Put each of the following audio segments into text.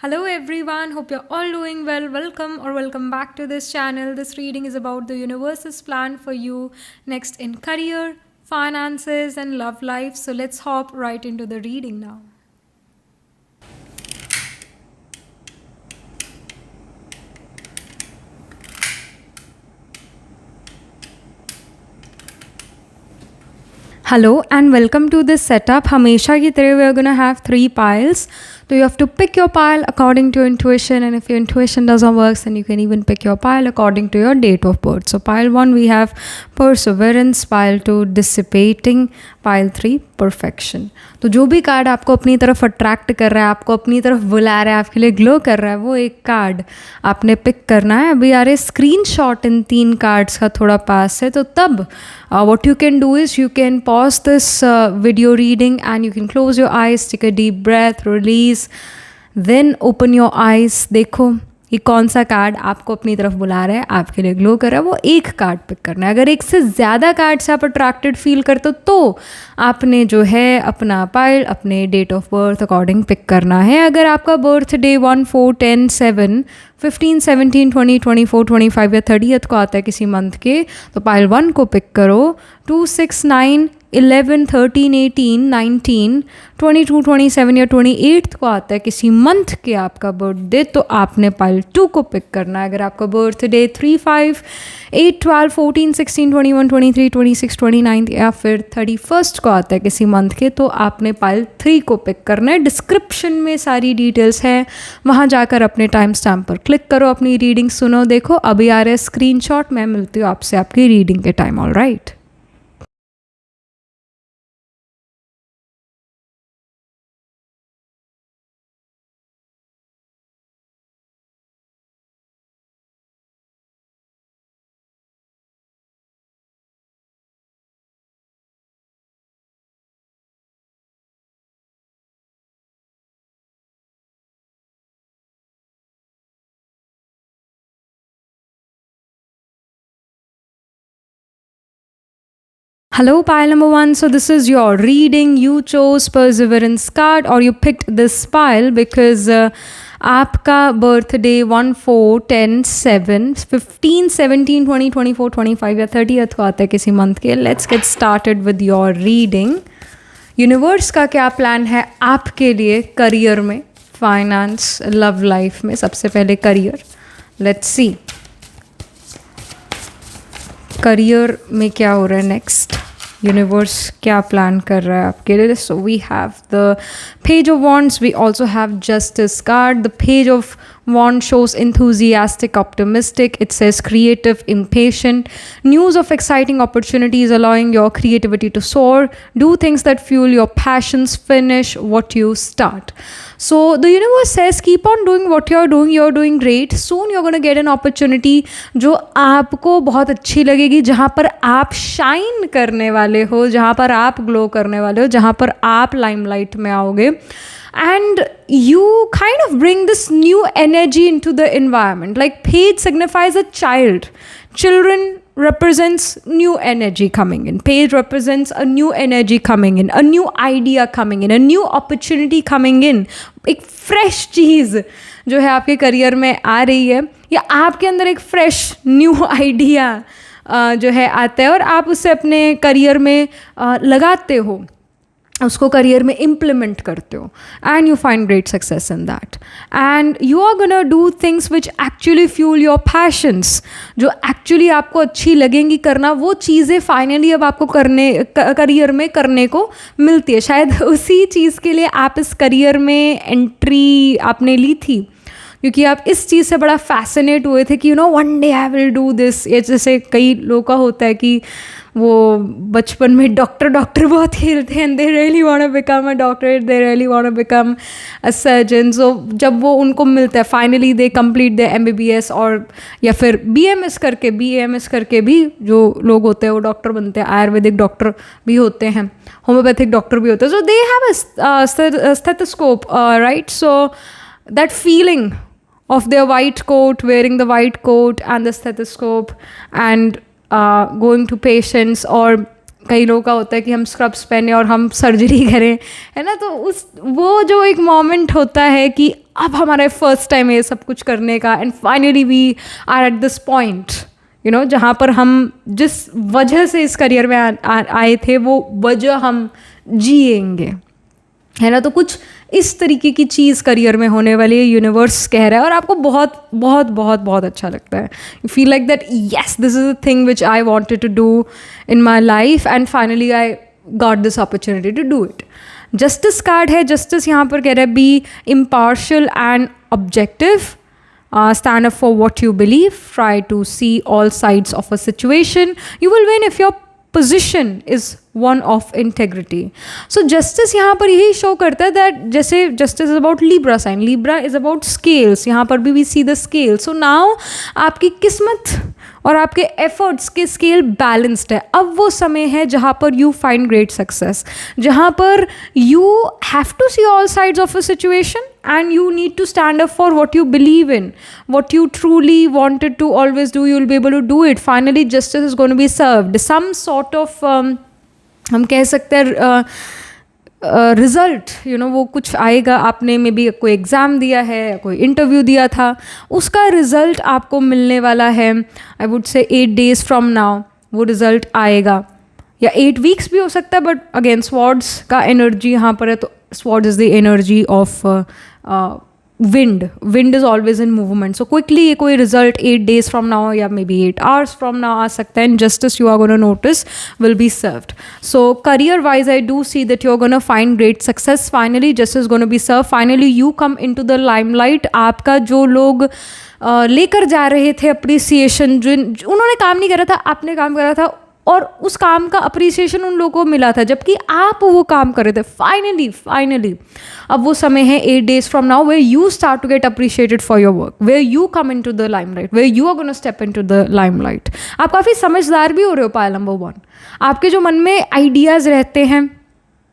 Hello everyone, hope you're all doing well. Welcome or welcome back to this channel. This reading is about the universe's plan for you next in career, finances, and love life. So let's hop right into the reading now. Hello and welcome to this setup. Hamesha ki tarah we are gonna have 3 piles. So you have to pick your pile according to your intuition, and if your intuition doesn't work, then you can even pick your pile according to your date of birth. So pile 1 we have perseverance, pile 2 dissipating, pile 3 perfection. तो जो भी card आपको अपनी तरफ attract कर रहा है, आपको अपनी तरफ बुला रहा है, आपके लिए ग्लो कर रहा है, वो एक कार्ड आपने पिक करना है. अभी आ रहे स्क्रीनशॉट इन 3 कार्ड्स का थोड़ा पास है, तो तब what you can do is you can pause this video reading and you can close your eyes, take a deep breath, release, then open your eyes. देखो ये कौन सा कार्ड आपको अपनी तरफ बुला रहा है, आपके लिए ग्लो कर रहा है, वो एक कार्ड पिक करना है. अगर एक से ज़्यादा कार्ड से आप अट्रैक्टेड फील करते हो तो आपने जो है अपना पाइल अपने date of birth according pick करना है. अगर आपका बर्थ डे 1, 4, 10, 7, 15, 17, 20, 24, 25 या 30th को आता है किसी मंथ के, तो पाइल 1 को पिक करो. 2, 6, 9, 11, 13, 18, 19, 22, 27 या 28 को आता है किसी मंथ के आपका बर्थडे, तो आपने पाइल 2 को पिक करना है. अगर आपका बर्थडे 3, 5, 8, 12, 14, 16, 21, 23, 26, 29 या फिर 31st को आता है किसी मंथ के, तो आपने पाइल 3 को पिक करना है. डिस्क्रिप्शन में सारी डिटेल्स हैं, वहाँ जाकर अपने टाइम स्टैम्प पर क्लिक करो, अपनी रीडिंग सुनो. देखो अभी आ रहा है स्क्रीनशॉट. मैं मिलती हूँ आपसे आपकी रीडिंग के time. All right. Hello, pile number 1. So this is your reading. You chose perseverance card or you picked this pile because आपका बर्थडे 1, 4, 10, 7, 15, 17, 20, 24, 25 या 30th को आता है किसी मंथ के. Let's get started with your reading. Universe का क्या plan है आपके लिए करियर में, फाइनेंस, लव लाइफ में. सबसे पहले करियर. लेट्स सी करियर में क्या हो रहा है नेक्स्ट, यूनिवर्स क्या प्लान कर रहा है आपके लिए. So we have the page of wands, we also have justice card. The page of wand shows enthusiastic, optimistic. It says creative, impatient. News of exciting opportunities allowing your creativity to soar. Do things that fuel your passions. Finish what you start. So the universe says keep on doing what you're doing. You're doing great. Soon you're going to get an opportunity जो आपको बहुत अच्छी लगेगी, जहाँ पर आप shine करने वाले हो, जहाँ पर आप ग्लो करने वाले हो, जहाँ पर आप लाइमलाइट में आओगे. And you kind of bring this new energy into the environment. Like page signifies a child. Children represents new energy coming in. Page represents a new energy coming in, a new idea coming in, a new opportunity coming in. एक fresh चीज़ जो है आपके career में आ रही है, या आपके अंदर एक fresh new idea जो है आता है और आप उसे अपने करियर में लगाते हो, उसको करियर में इम्प्लीमेंट करते हो, and you find great success in that. And you are gonna do things which actually fuel your passions. जो एक्चुअली आपको अच्छी लगेंगी करना, वो चीज़ें फाइनली अब आपको करियर में करने को मिलती है. शायद उसी चीज़ के लिए आप इस करियर में एंट्री आपने ली थी, क्योंकि आप इस चीज़ से बड़ा फैसिनेट हुए थे कि one day I will do this. ये जैसे कई लोगों का होता है कि वो बचपन में डॉक्टर बहुत खेलते हैं, they really want to become a doctor, they really want to become a surgeon. So जब वो उनको मिलता है finally they complete the MBBS और या फिर BMS करके भी जो लोग होते हैं वो डॉक्टर बनते हैं. आयुर्वेदिक डॉक्टर भी होते हैं, होम्योपैथिक डॉक्टर भी होते हैं. So they have a stethoscope, right. So that feeling of their white coat, wearing the white coat and the stethoscope, and going to patients or कई लोगों का होता है कि हम स्क्रब्स पहने और हम सर्जरी करें, है ना, तो उस वो जो एक मोमेंट होता है कि अब हमारा फर्स्ट टाइम है सब कुछ करने का, and finally we are at this point, you know, जहाँ पर हम जिस वजह से इस करियर में आए थे वो वजह हम जिएंगे, है ना। तो कुछ इस तरीके की चीज़ करियर में होने वाली है, यूनिवर्स कह रहा है, और आपको बहुत बहुत बहुत बहुत अच्छा लगता है. You feel like that yes this is a thing which I wanted to do in my life and finally I got this opportunity to do it. Justice card है. जस्टिस यहाँ पर कह रहा है be impartial and objective, stand up for what you believe, try to see all sides of a situation, you will win if your position is one of integrity. So justice यहाँ पर यही show करता है that जैसे justice is about Libra sign, Libra is about scales, यहाँ पर भी we see the scale. So now आपकी किस्मत और आपके एफर्ट्स के स्केल बैलेंस्ड है. अब वो समय है जहाँ पर यू फाइंड ग्रेट सक्सेस, जहाँ पर you have to see all sides of a situation and you need to stand up for what you believe in, what you truly wanted to always do, you will be able to do it. Finally justice is going to be served. Some sort of हम कह सकते हैं result, you know, वो कुछ आएगा. आपने may be कोई exam दिया है, कोई इंटरव्यू दिया था, उसका रिज़ल्ट आपको मिलने वाला है. I would say 8 days from now वो रिज़ल्ट आएगा, या 8 weeks भी हो सकता है. बट अगेन स्वॉर्ड्स का एनर्जी यहाँ पर है, तो sword is the energy of wind is always in movement. So quickly ये कोई रिजल्ट 8 days फ्रॉम नाउ या may be 8 hours from now आ सकता है. And justice you are gonna notice will be served. So career wise I do see that you are gonna find great success. Finally justice gonna be serve. Finally you come in to the limelight. आपका जो लोग लेकर जा रहे थे appreciation, जो उन्होंने काम नहीं करा था, आपने काम करा था, और उस काम का अप्रिसिएशन उन लोगों को मिला था जबकि आप वो काम कर रहे थे. फाइनली अब वो समय है 8 days from now where you start to get appreciated for your work, where you come in to the limelight, where you are gonna step in to the limelight. आप काफ़ी समझदार भी हो रहे हो. पायल नंबर 1, आपके जो मन में आइडियाज़ रहते हैं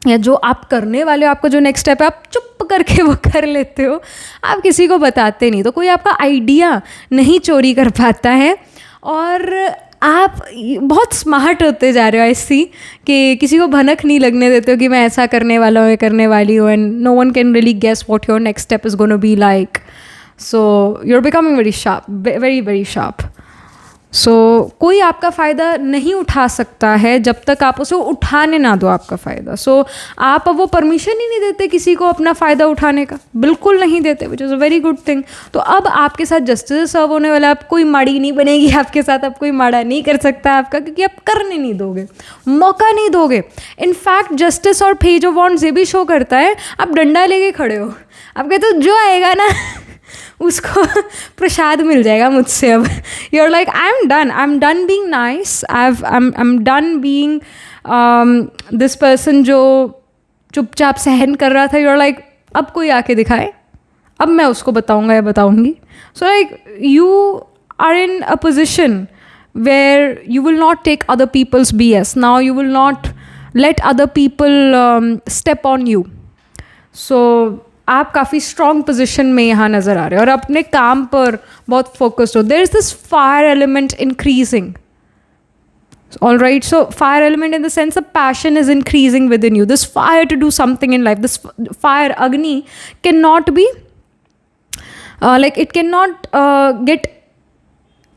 या जो आप करने वाले हो, आपका जो नेक्स्ट स्टेप है, आप चुप करके वो कर लेते हो, आप किसी को बताते नहीं. तो कोई आपका आइडिया नहीं चोरी कर पाता है, और आप बहुत स्मार्ट होते जा रहे हो. ऐसी कि किसी को भनक नहीं लगने देते हो कि मैं ऐसा करने वाला हूँ, करने वाली हूँ, and no one can really guess what your next step is gonna be like. So you are becoming very sharp, very very sharp. So कोई आपका फ़ायदा नहीं उठा सकता है जब तक आप उसे उठाने ना दो आपका फ़ायदा. सो आप अब वो परमिशन ही नहीं देते किसी को अपना फ़ायदा उठाने का, बिल्कुल नहीं देते, which is a very good thing. तो अब आपके साथ जस्टिस सर्व होने वाला है. अब कोई माड़ी नहीं बनेगी आपके साथ, अब कोई माड़ा नहीं कर सकता आपका, क्योंकि आप करने नहीं दोगे, मौका नहीं दोगे. इनफैक्ट जस्टिस और पेज ऑफ वॉन्ड्स ये भी शो करता है आप डंडा लेके खड़े हो, आप कहते हो जो आएगा ना उसको प्रसाद मिल जाएगा मुझसे. अब you are like I am done being nice, I am done being this person जो चुपचाप सहन कर रहा था. यू आर लाइक अब कोई आके दिखाए, अब मैं उसको बताऊंगा या बताऊंगी. So like you are in a position where you will not take other people's BS. Now you will not let other people step on you. So आप काफ़ी स्ट्रॉन्ग पोजिशन में यहाँ नज़र आ रहे हो और अपने काम पर बहुत फोकस्ड हो. There is this fire element increasing. All right, so fire element in the sense of passion is increasing within you. This fire to do something in life, this fire, Agni, cannot be like it cannot get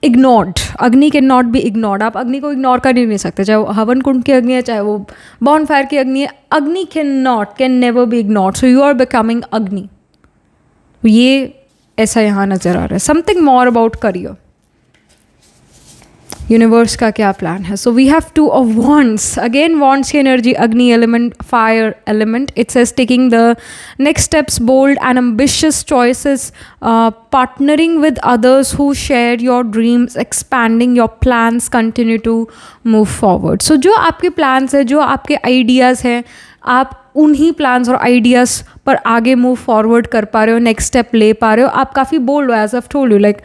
ignored. अग्नि can not be ignored. आप अग्नि को ignore कर ही नहीं सकते, चाहे वो हवन कुंड की अग्नि है, चाहे वो बॉन फायर की अग्नि है. Agni can never be ignored. So you are becoming Agni. ये ऐसा यहाँ नज़र आ रहा है. Something more about career, universe का क्या प्लान है. So we have 2 of wands. Again wands की energy, Agni element, fire element. It says taking the next steps, bold and ambitious choices, partnering with others who share your dreams, expanding your plans, continue to move forward. So जो आपके plans है, जो आपके ideas हैं, आप उन्हीं plans और ideas पर आगे मूव फॉरवर्ड कर पा रहे हो, नेक्स्ट स्टेप ले पा रहे हो. आप काफ़ी बोल्ड हो, as I told you. Like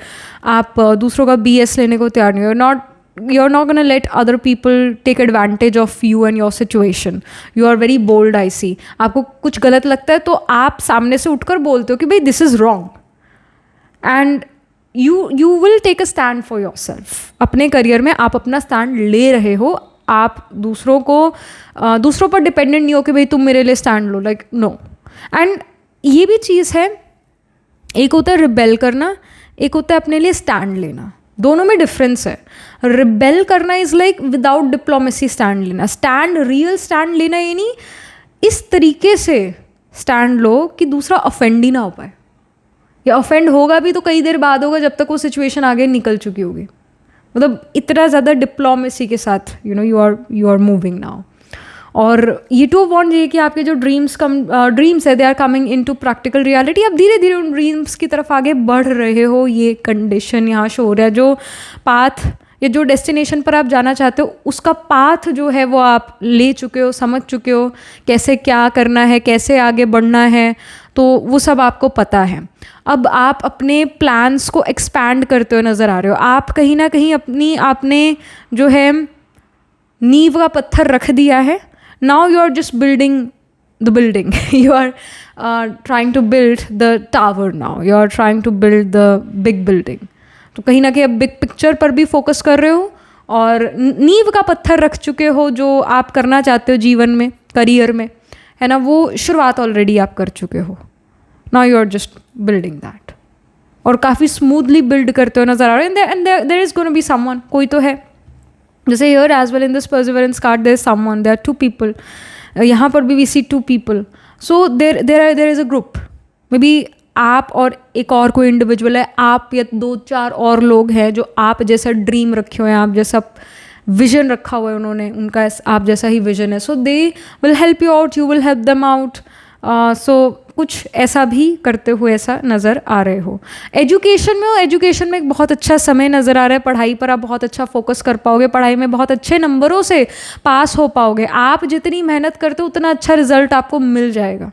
आप दूसरों का BS लेने को तैयार नहीं हो. You're not going to let other people take advantage of you and your situation. You are very bold, I see. आपको कुछ गलत लगता है तो आप सामने से उठकर बोलते हो कि भाई this is wrong. And you will take a stand for yourself. अपने करियर में आप अपना स्टैंड ले रहे हो. आप दूसरों पर डिपेंडेंट नहीं हो कि भाई तुम मेरे लिए स्टैंड लो, लाइक नो। एंड ये भी चीज़ है, एक होता है रिबेल करना, एक होता है अपने लिए स्टैंड लेना, दोनों में डिफरेंस है। रिबेल करना is like without diplomacy stand लेना, स्टैंड रियल स्टैंड लेना ये नहीं, इस तरीके से स्टैंड लो कि दूसरा ऑफेंड ही ना हो पाए, या ऑफेंड होगा भी तो कई देर बाद होगा जब तक वो सिचुएशन आगे निकल चुकी होगी। मतलब इतना ज़्यादा डिप्लोमेसी के साथ यू आर मूविंग नाउ। और ये टू वॉन्ट ये कि आपके जो ड्रीम्स है they are coming in to practical reality. आप धीरे धीरे उन ड्रीम्स की तरफ आगे बढ़ रहे हो, ये कंडीशन यहाँ शो हो रहा है। जो पाथ या जो डेस्टिनेशन पर आप जाना चाहते हो उसका पाथ जो है वो आप ले चुके हो, समझ चुके हो कैसे क्या करना है, कैसे आगे बढ़ना है, तो वो सब आपको पता है। अब आप अपने प्लान्स को एक्सपैंड करते हुए नज़र आ रहे हो। आप कहीं ना कहीं आपने जो है नींव का पत्थर रख दिया है। Now you are just building the building, you are trying to build the tower, now you are trying to build the big building. तो कहीं ना कहीं अब बिग पिक्चर पर भी फोकस कर रहे हो और नींव का पत्थर रख चुके हो जो आप करना चाहते हो जीवन में, करियर में, है ना, वो शुरुआत ऑलरेडी आप कर चुके हो। Now you are just building that, और काफ़ी स्मूथली बिल्ड करते हो नज़र आ रहे हैं। And there is gonna be someone, कोई तो है। जैसे here as well in this perseverance card there is someone, there are 2 people. यहाँ पर भी we see 2 people. So there is a group, maybe आप और एक और कोई इंडिविजुअल है, आप या 2-4 और लोग हैं जो आप जैसा ड्रीम रखे हुए हैं, आप जैसा विजन रखा हुआ है उन्होंने, उनका आप जैसा ही विजन है। So they will help you out, you will help them out. So कुछ ऐसा भी करते हुए ऐसा नज़र आ रहे हो। एजुकेशन में हो, एजुकेशन में एक बहुत अच्छा समय नज़र आ रहा है। पढ़ाई पर आप बहुत अच्छा फोकस कर पाओगे, पढ़ाई में बहुत अच्छे नंबरों से पास हो पाओगे। आप जितनी मेहनत करते हो उतना अच्छा रिजल्ट आपको मिल जाएगा।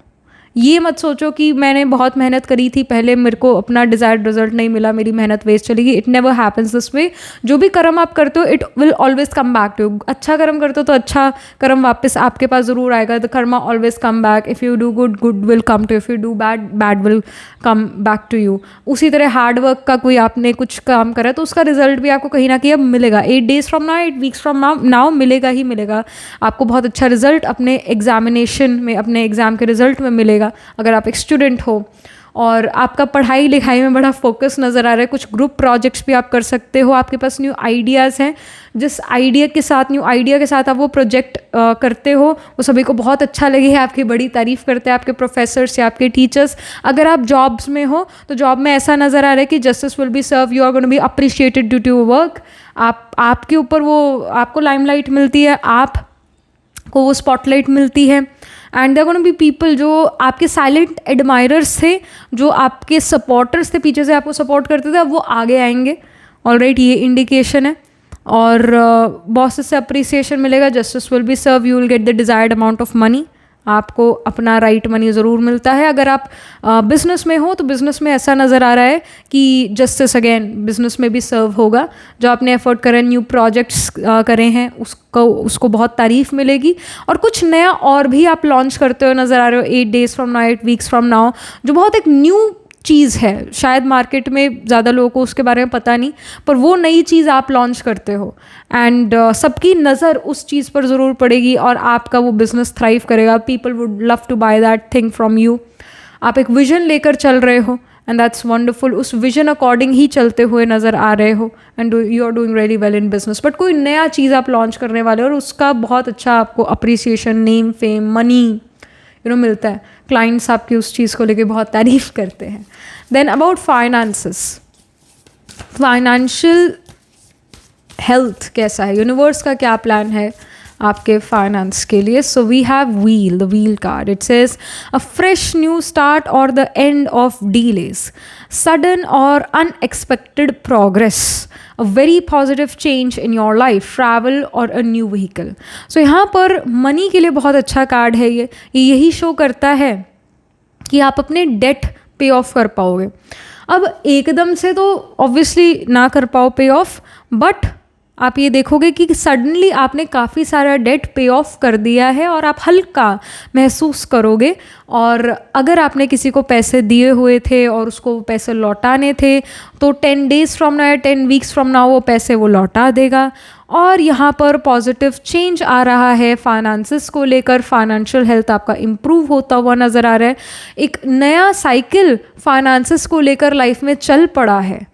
ये मत सोचो कि मैंने बहुत मेहनत करी थी पहले, मेरे को अपना डिज़ायर्ड रिजल्ट नहीं मिला, मेरी मेहनत वेस्ट चली गई। It never happens this way. जो भी कर्म आप करते हो it will always come back to you. अच्छा कर्म करते हो तो अच्छा कर्म वापस आपके पास ज़रूर आएगा। The karma always come back. If you do good, good will come too, if you do bad, bad will come back to you. उसी तरह हार्ड वर्क का कोई आपने कुछ काम करा तो उसका रिजल्ट भी आपको कहीं ना कहीं अब मिलेगा। 8 days from now, 8 weeks from now मिलेगा ही मिलेगा आपको। बहुत अच्छा रिजल्ट अपने एग्जामिनेशन में, अपने एग्ज़ाम के रिजल्ट में मिलेगा अगर आप एक स्टूडेंट हो और आपका पढ़ाई लिखाई में बड़ा फोकस नज़र आ रहा है। कुछ ग्रुप प्रोजेक्ट्स भी आप कर सकते हो, आपके पास न्यू आइडियाज़ हैं। जिस आइडिया के साथ, न्यू आइडिया के साथ आप वो प्रोजेक्ट करते हो वो सभी को बहुत अच्छा लगे, आपकी बड़ी तारीफ़ करते हैं आपके प्रोफेसर्स या आपके टीचर्स। अगर आप जॉब्स में हो तो जॉब में ऐसा नज़र आ रहा है कि justice will be serve, you are gonna be appreciated due to work. आपके ऊपर वो आपको लाइमलाइट मिलती है, आपको वो स्पॉटलाइट मिलती है। And there gonna be people जो आपके साइलेंट एडमायरर्स थे, जो आपके सपोर्टर्स थे, पीछे से आपको सपोर्ट करते थे, अब वो आगे आएंगे। ऑलराइट, ये इंडिकेशन है। और बॉस से अप्रिसिएशन मिलेगा, justice will be serve, you will get the desired amount of money. आपको अपना राइट मनी ज़रूर मिलता है। अगर आप बिज़नेस में हो तो बिज़नेस में ऐसा नज़र आ रहा है कि जस्टिस अगेन बिज़नेस में भी सर्व होगा। जो आपने एफर्ट करें, न्यू प्रोजेक्ट्स करे हैं, उसको बहुत तारीफ़ मिलेगी। और कुछ नया और भी आप लॉन्च करते हो नज़र आ रहे हो 8 days from now, 8 weeks from now, जो बहुत एक न्यू चीज़ है। शायद मार्केट में ज़्यादा लोगों को उसके बारे में पता नहीं, पर वो नई चीज़ आप लॉन्च करते हो एंड सबकी नज़र उस चीज़ पर ज़रूर पड़ेगी और आपका वो बिज़नेस थ्राइव करेगा। People would love to buy that thing from you. आप एक विजन लेकर चल रहे हो एंड दैट्स वंडरफुल। उस विजन अकॉर्डिंग ही चलते हुए नज़र आ रहे हो and you are doing really well in business. But कोई नया चीज़ आप लॉन्च करने वाले हो और उसका बहुत अच्छा आपको अप्रिसिएशन, नेम, फेम, मनी मिलता है। क्लाइंट्स आपकी उस चीज़ को लेके बहुत तारीफ़ करते हैं। Then about finances, financial health कैसा है, यूनिवर्स का क्या प्लान है आपके फाइनेंस के लिए। So we have wheel, the wheel card. It says a fresh new start और the end of delays, sudden और unexpected progress, a very positive change in your life, travel or a new vehicle. So यहाँ पर money के लिए बहुत अच्छा card है। ये यही शो करता है कि आप अपने डेट पे ऑफ कर पाओगे। अब एकदम से तो ऑब्वियसली ना कर पाओ पे ऑफ, बट आप ये देखोगे कि सडनली आपने काफ़ी सारा डेट पे ऑफ कर दिया है और आप हल्का महसूस करोगे। और अगर आपने किसी को पैसे दिए हुए थे और उसको पैसे लौटाने थे तो 10 days फ्रॉम नाउ या 10 weeks फ्रॉम नाउ वो पैसे वो लौटा देगा। और यहाँ पर पॉजिटिव चेंज आ रहा है फाइनेंसेस को लेकर, फाइनेंशियल हेल्थ आपका इम्प्रूव होता हुआ नज़र आ रहा है। एक नया साइकिल फाइनेंसेस को लेकर लाइफ में चल पड़ा है,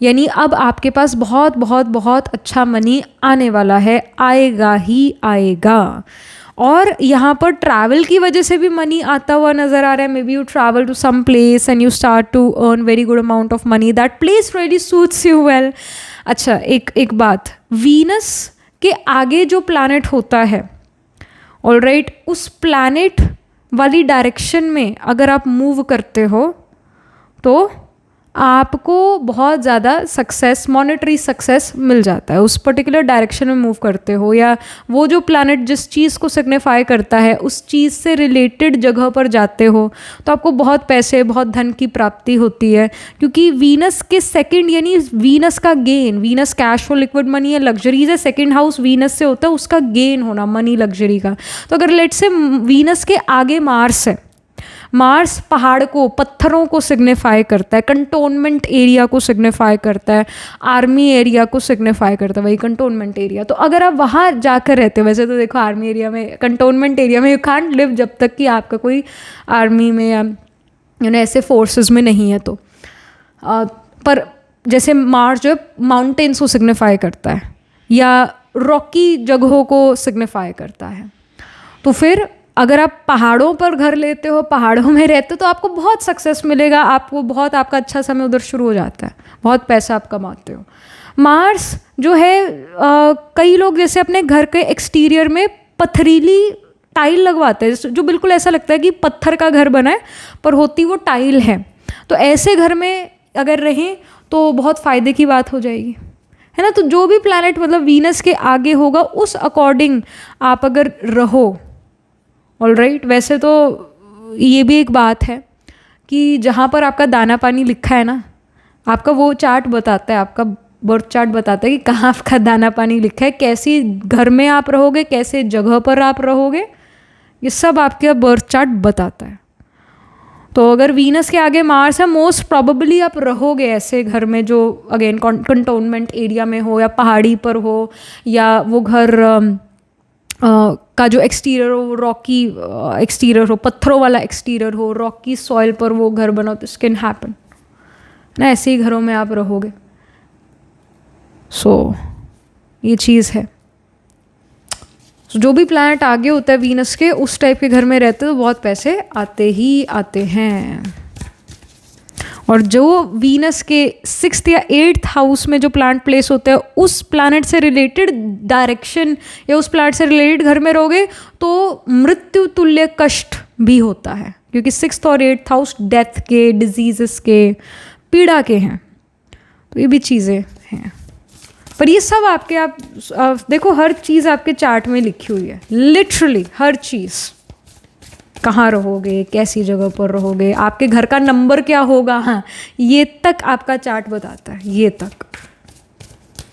यानी अब आपके पास बहुत बहुत बहुत अच्छा मनी आने वाला है, आएगा ही आएगा। और यहाँ पर ट्रैवल की वजह से भी मनी आता हुआ नज़र आ रहा है। Maybe you travel to some place and you start to earn very good amount of money, that place really suits you well. अच्छा, एक बात, वीनस के आगे जो प्लैनेट होता है, ऑलराइट, उस प्लैनेट वाली डायरेक्शन में अगर आप मूव करते हो तो आपको बहुत ज़्यादा सक्सेस, मॉनेटरी सक्सेस मिल जाता है। उस पर्टिकुलर डायरेक्शन में मूव करते हो, या वो जो प्लैनेट जिस चीज़ को सिग्निफाई करता है उस चीज़ से रिलेटेड जगह पर जाते हो तो आपको बहुत पैसे, बहुत धन की प्राप्ति होती है। क्योंकि वीनस के सेकंड, यानी वीनस का gain, Venus cash flow, liquid money या लग्जरीज है, सेकंड हाउस वीनस से होता है, उसका गेन होना, मनी, लग्जरी का। तो अगर लेट से वीनस के आगे मार्स है, मार्स पहाड़ को, पत्थरों को सिग्निफाई करता है, कंटोनमेंट एरिया को सिग्निफाई करता है, आर्मी एरिया को सिग्निफाई करता है, वही कंटोनमेंट एरिया। तो अगर आप वहाँ जाकर रहते हो, वैसे तो देखो आर्मी एरिया में, कंटोनमेंट एरिया में यू कांट लिव जब तक कि आपका कोई आर्मी में या ऐसे फोर्सेस में नहीं है। तो पर जैसे मार्स जो माउंटेन्स को सिग्निफाई करता है या रॉकी जगहों को सिग्निफाई करता है, तो फिर अगर आप पहाड़ों पर घर लेते हो, पहाड़ों में रहते हो, तो आपको बहुत सक्सेस मिलेगा, आपको बहुत, आपका अच्छा समय उधर शुरू हो जाता है, बहुत पैसा आप कमाते हो। मार्स जो है, कई लोग जैसे अपने घर के एक्सटीरियर में पथरीली टाइल लगवाते हैं, जो बिल्कुल ऐसा लगता है कि पत्थर का घर बना है पर होती वो टाइल है। तो ऐसे घर में अगर रहें तो बहुत फ़ायदे की बात हो जाएगी, है ना। तो जो भी प्लैनेट मतलब वीनस के आगे होगा उस अकॉर्डिंग आप अगर रहो, ऑलराइट। वैसे तो ये भी एक बात है कि जहाँ पर आपका दाना पानी लिखा है ना, आपका वो चार्ट बताता है, आपका बर्थ चार्ट बताता है कि कहाँ आपका दाना पानी लिखा है, कैसी घर में आप रहोगे, कैसे जगह पर आप रहोगे, ये सब आपका बर्थ चार्ट बताता है। तो अगर वीनस के आगे मार्स है, मोस्ट प्रॉबेबली आप रहोगे ऐसे घर में जो अगेन कंटोनमेंट एरिया में हो, या पहाड़ी पर हो, या वो घर का जो एक्सटीरियर हो वो रॉकी एक्सटीरियर हो, पत्थरों वाला एक्सटीरियर हो, रॉकी सॉइल पर वो घर बना, तो दिस कैन हैपन ना, ऐसे ही घरों में आप रहोगे। सो ये चीज़ है। जो भी प्लैनेट आगे होता है वीनस के, उस टाइप के घर में रहते तो बहुत पैसे आते ही आते हैं। और जो वीनस के 6th या 8th हाउस में जो प्लैनेट प्लेस होता है, उस प्लैनेट से रिलेटेड डायरेक्शन या उस प्लैनेट से रिलेटेड घर में रहोगे तो मृत्यु तुल्य कष्ट भी होता है, क्योंकि 6th और 8th हाउस डेथ के, डिजीजेस के, पीड़ा के हैं। तो ये भी चीज़ें हैं, पर ये सब आपके, आप देखो हर चीज़ आपके चार्ट में लिखी हुई है, लिटरली हर चीज़। कहाँ रहोगे, कैसी जगह पर रहोगे, आपके घर का नंबर क्या होगा, हाँ ये तक आपका चार्ट बताता है, ये तक।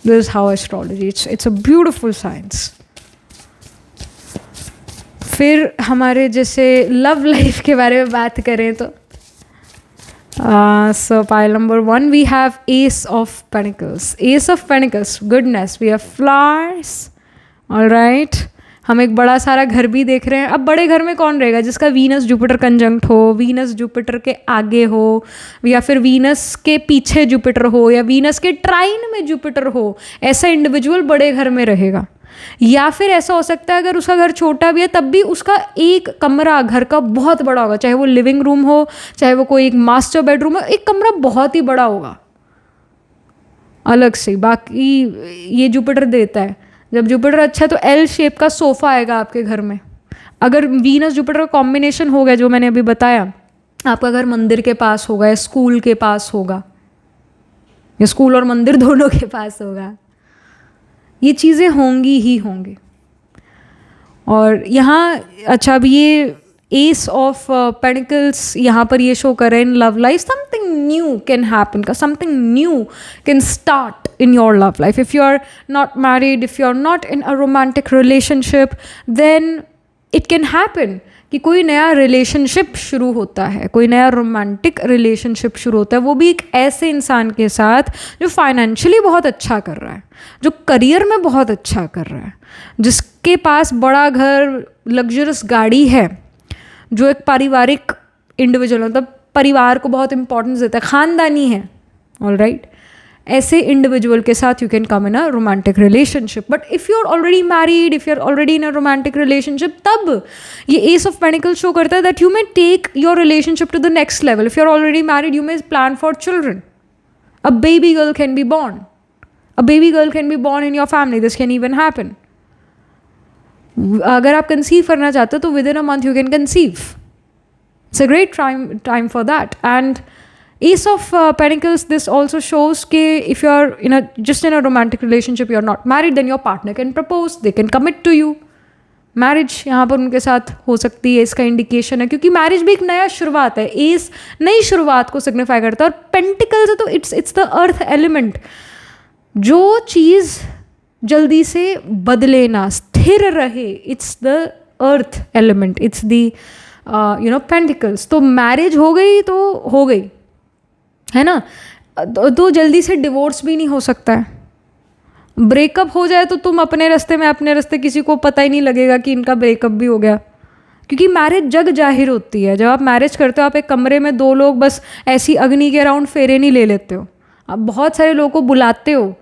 This is how astrology, it's a beautiful science. फिर हमारे जैसे लव लाइफ के बारे में बात करें तो so pile number 1 we have Ace of Pentacles. Ace of Pentacles, goodness, we have flowers. All right, हम एक बड़ा सारा घर भी देख रहे हैं। अब बड़े घर में कौन रहेगा? जिसका वीनस जुपिटर कंजंक्ट हो, वीनस जुपिटर के आगे हो, या फिर वीनस के पीछे जुपिटर हो, या वीनस के ट्राइन में जुपिटर हो, ऐसा इंडिविजुअल बड़े घर में रहेगा। या फिर ऐसा हो सकता है अगर उसका घर छोटा भी है तब भी उसका एक कमरा घर का बहुत बड़ा होगा, चाहे वो लिविंग रूम हो, चाहे वो कोई एक मास्टर बेडरूम हो, एक कमरा बहुत ही बड़ा होगा अलग से। बाकी ये जुपिटर देता है, जब जुपिटर अच्छा है तो एल शेप का सोफ़ा आएगा आपके घर में। अगर वीनस जुपिटर का कॉम्बिनेशन हो गया जो मैंने अभी बताया, आपका घर मंदिर के पास होगा या स्कूल के पास होगा, या स्कूल और मंदिर दोनों के पास होगा, ये चीज़ें होंगी ही होंगी। और यहाँ अच्छा, अब ये एस ऑफ पेंटिकल्स यहाँ पर ये शो कर रहे हैं in love life, something new can happen, का something new can start in your love life. If you are not married, if you are not in a romantic relationship, then it can happen कि कोई नया relationship शुरू होता है, कोई नया romantic relationship शुरू होता है, वो भी एक ऐसे इंसान के साथ जो फाइनेंशियली बहुत अच्छा कर रहा है, जो करियर में बहुत अच्छा कर रहा है, जिसके पास बड़ा घर, लग्जरस गाड़ी है, जो एक पारिवारिक इंडिविजुअल, मतलब परिवार को बहुत इंपॉर्टेंस देता है, ख़ानदानी है, ऑलराइट। ऐसे इंडिविजुअल के साथ you can come in a romantic relationship. But if you are already married, if you are already in a romantic relationship, तब ये एस ऑफ पेनिकल शो करता है that you may take your relationship to the next level. If you are already married, you may plan for children. A baby girl can be born, a baby girl can be born in your family, this can even happen. अगर आप conceive करना चाहते हो तो with in a month you can conceive. It's a great time for that. And Ace of Pentacles, this also shows कि if you are just in a romantic relationship, you are not married, then your partner can propose, they can commit to you. Marriage यहाँ पर उनके साथ हो सकती है, इसका indication है, क्योंकि मैरिज भी एक नया शुरुआत है। एस नई शुरुआत को सिग्निफाई करता है, और पेंटिकल्स तो इट्स द अर्थ एलिमेंट। जो चीज़ जल्दी से बदले ना, स्थिर रहे, it's the earth element, it's the pentacles. तो मैरिज हो गई तो हो गई, है ना, तो जल्दी से डिवोर्स भी नहीं हो सकता है। ब्रेकअप हो जाए तो तुम अपने रास्ते में अपने रास्ते, किसी को पता ही नहीं लगेगा कि इनका ब्रेकअप भी हो गया, क्योंकि मैरिज जग जाहिर होती है। जब आप मैरिज करते हो, आप एक कमरे में दो लोग बस ऐसी अग्नि के अराउंड फेरे नहीं ले लेते हो, आप बहुत सारे लोगों को बुलाते हो।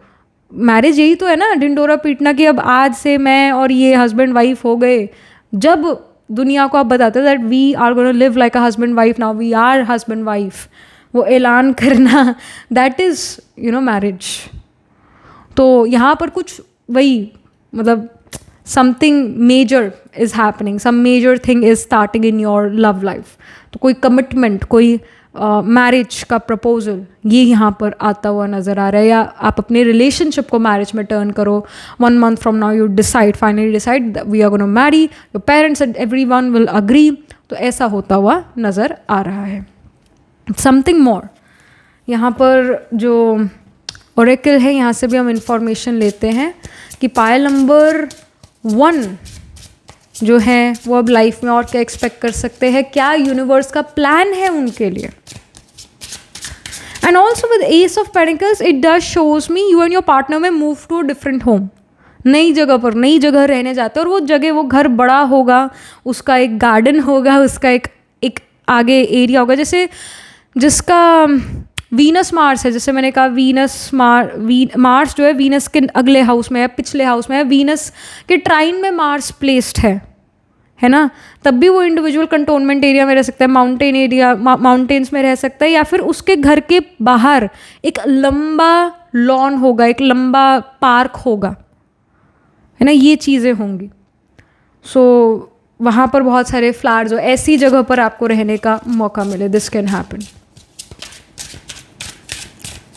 मैरिज यही तो है ना, ढिंडोरा पीटना, कि अब आज से मैं और ये हस्बैंड वाइफ हो गए। जब दुनिया को आप बताते हो that we are gonna live like a husband wife, now we are husband wife, वो ऐलान करना, दैट इज़ मैरिज। तो यहाँ पर कुछ वही, मतलब something major is happening, some major thing is starting in your love life. तो कोई कमिटमेंट, कोई मैरिज का प्रपोजल, ये यहाँ पर आता हुआ नज़र आ रहा है। या आप अपने रिलेशनशिप को मैरिज में टर्न करो, 1 month from now you decide, finally decide we are gonna marry, your parents and everyone will agree. तो ऐसा होता हुआ नज़र आ रहा है। समथिंग मोर, यहाँ पर जो ओरेकल है, यहाँ से भी हम इंफॉर्मेशन लेते हैं कि पायल नंबर 1 जो है वो अब लाइफ में और क्या एक्सपेक्ट कर सकते हैं, क्या यूनिवर्स का प्लान है उनके लिए। And also with ace of pentacles, it does shows me you and your partner may move to a different home, नई जगह पर, नई जगह रहने जाते हैं। और वो जगह, वो घर बड़ा होगा, उसका एक गार्डन होगा, उसका एक आगे एरिया होगा, जैसे जिसका वीनस मार्स है। जैसे मैंने कहा, वीनस मार्स जो है वीनस के अगले हाउस में है, पिछले हाउस में है, वीनस के ट्राइन में मार्स प्लेस्ड है ना, तब भी वो इंडिविजुअल कंटोनमेंट एरिया में रह सकता है, माउंटेन एरिया, माउंटेन्स में रह सकता है, या फिर उसके घर के बाहर एक लंबा लॉन होगा, एक लंबा पार्क होगा, है ना, ये चीज़ें होंगी। सो वहाँ पर बहुत सारे फ्लावर्स हो, ऐसी जगह पर आपको रहने का मौका मिले, this can happen,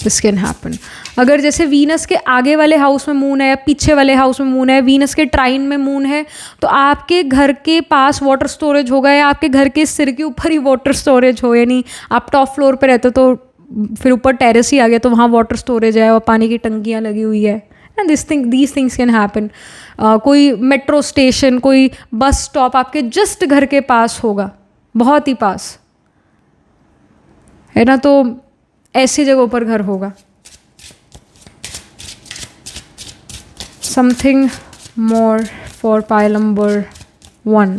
this can happen. अगर जैसे वीनस के आगे वाले हाउस में मून है या पीछे वाले हाउस में मून है, वीनस के ट्राइन में मून है, तो आपके घर के पास वाटर स्टोरेज होगा, या आपके घर के सिर के ऊपर ही वाटर स्टोरेज हो, यानी आप टॉप फ्लोर पे रहते हो तो फिर ऊपर टेरेस ही आ गया तो वहाँ वाटर स्टोरेज है और पानी की टंकियाँ लगी हुई है। And these things can happen. कोई मेट्रो स्टेशन, कोई बस स्टॉप आपके जस्ट घर के पास होगा, बहुत ही पास, है ना, तो ऐसी जगहों पर घर होगा। Something more for pile number 1,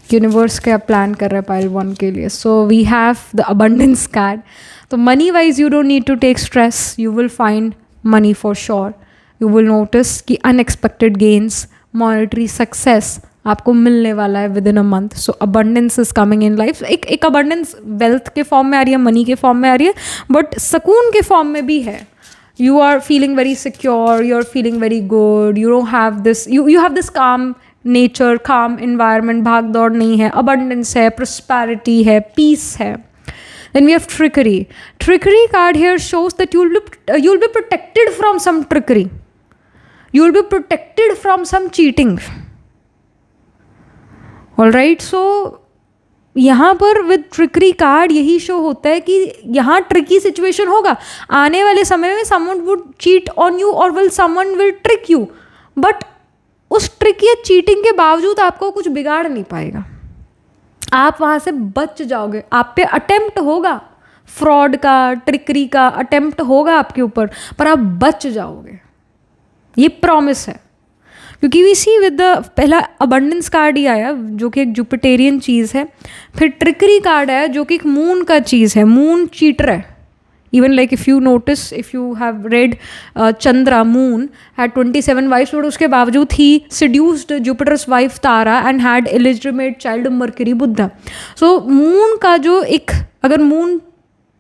universe क्या प्लान कर रहा है पाइल 1 के लिए। So we have the abundance card. तो money wise you don't need to take stress, you will find money for sure. You will notice कि unexpected gains, monetary success आपको मिलने वाला है within a month. So abundance is coming in life. एक abundance wealth के form में आ रही है, मनी के फॉर्म में आ रही है, बट सुकून के फॉर्म में भी है। You are feeling very secure, you are feeling very good, you don't have this, you have this calm nature, calm environment, भाग दौड़ नहीं है, अबंडेंस है, प्रॉस्पेरिटी है, पीस है। Then we have trickery. Trickery card here shows that you'll be protected from some trickery. You'll be protected from some cheating. All right. So यहाँ पर with trickery card यही शो होता है कि यहाँ tricky situation होगा आने वाले समय में। someone would cheat on you or someone will trick you. But उस trick या cheating के बावजूद आपको कुछ बिगाड़ नहीं पाएगा। आप वहाँ से बच जाओगे। आप पे अटेम्प्ट होगा, फ्रॉड का, ट्रिकरी का अटेम्प्ट होगा आपके ऊपर, पर आप बच जाओगे, ये प्रॉमिस है। क्योंकि वी सी विद द पहला अबंडेंस कार्ड ही आया जो कि एक जुपिटेरियन चीज़ है, फिर ट्रिकरी कार्ड आया जो कि एक मून का चीज़ है, मून चीटर है। Even like if you notice, if you have read Chandra, moon had 27 wives, but उसके बावजूद ही seduced Jupiter's wife Tara and had illegitimate child Mercury Buddha. So moon का जो एक, अगर मून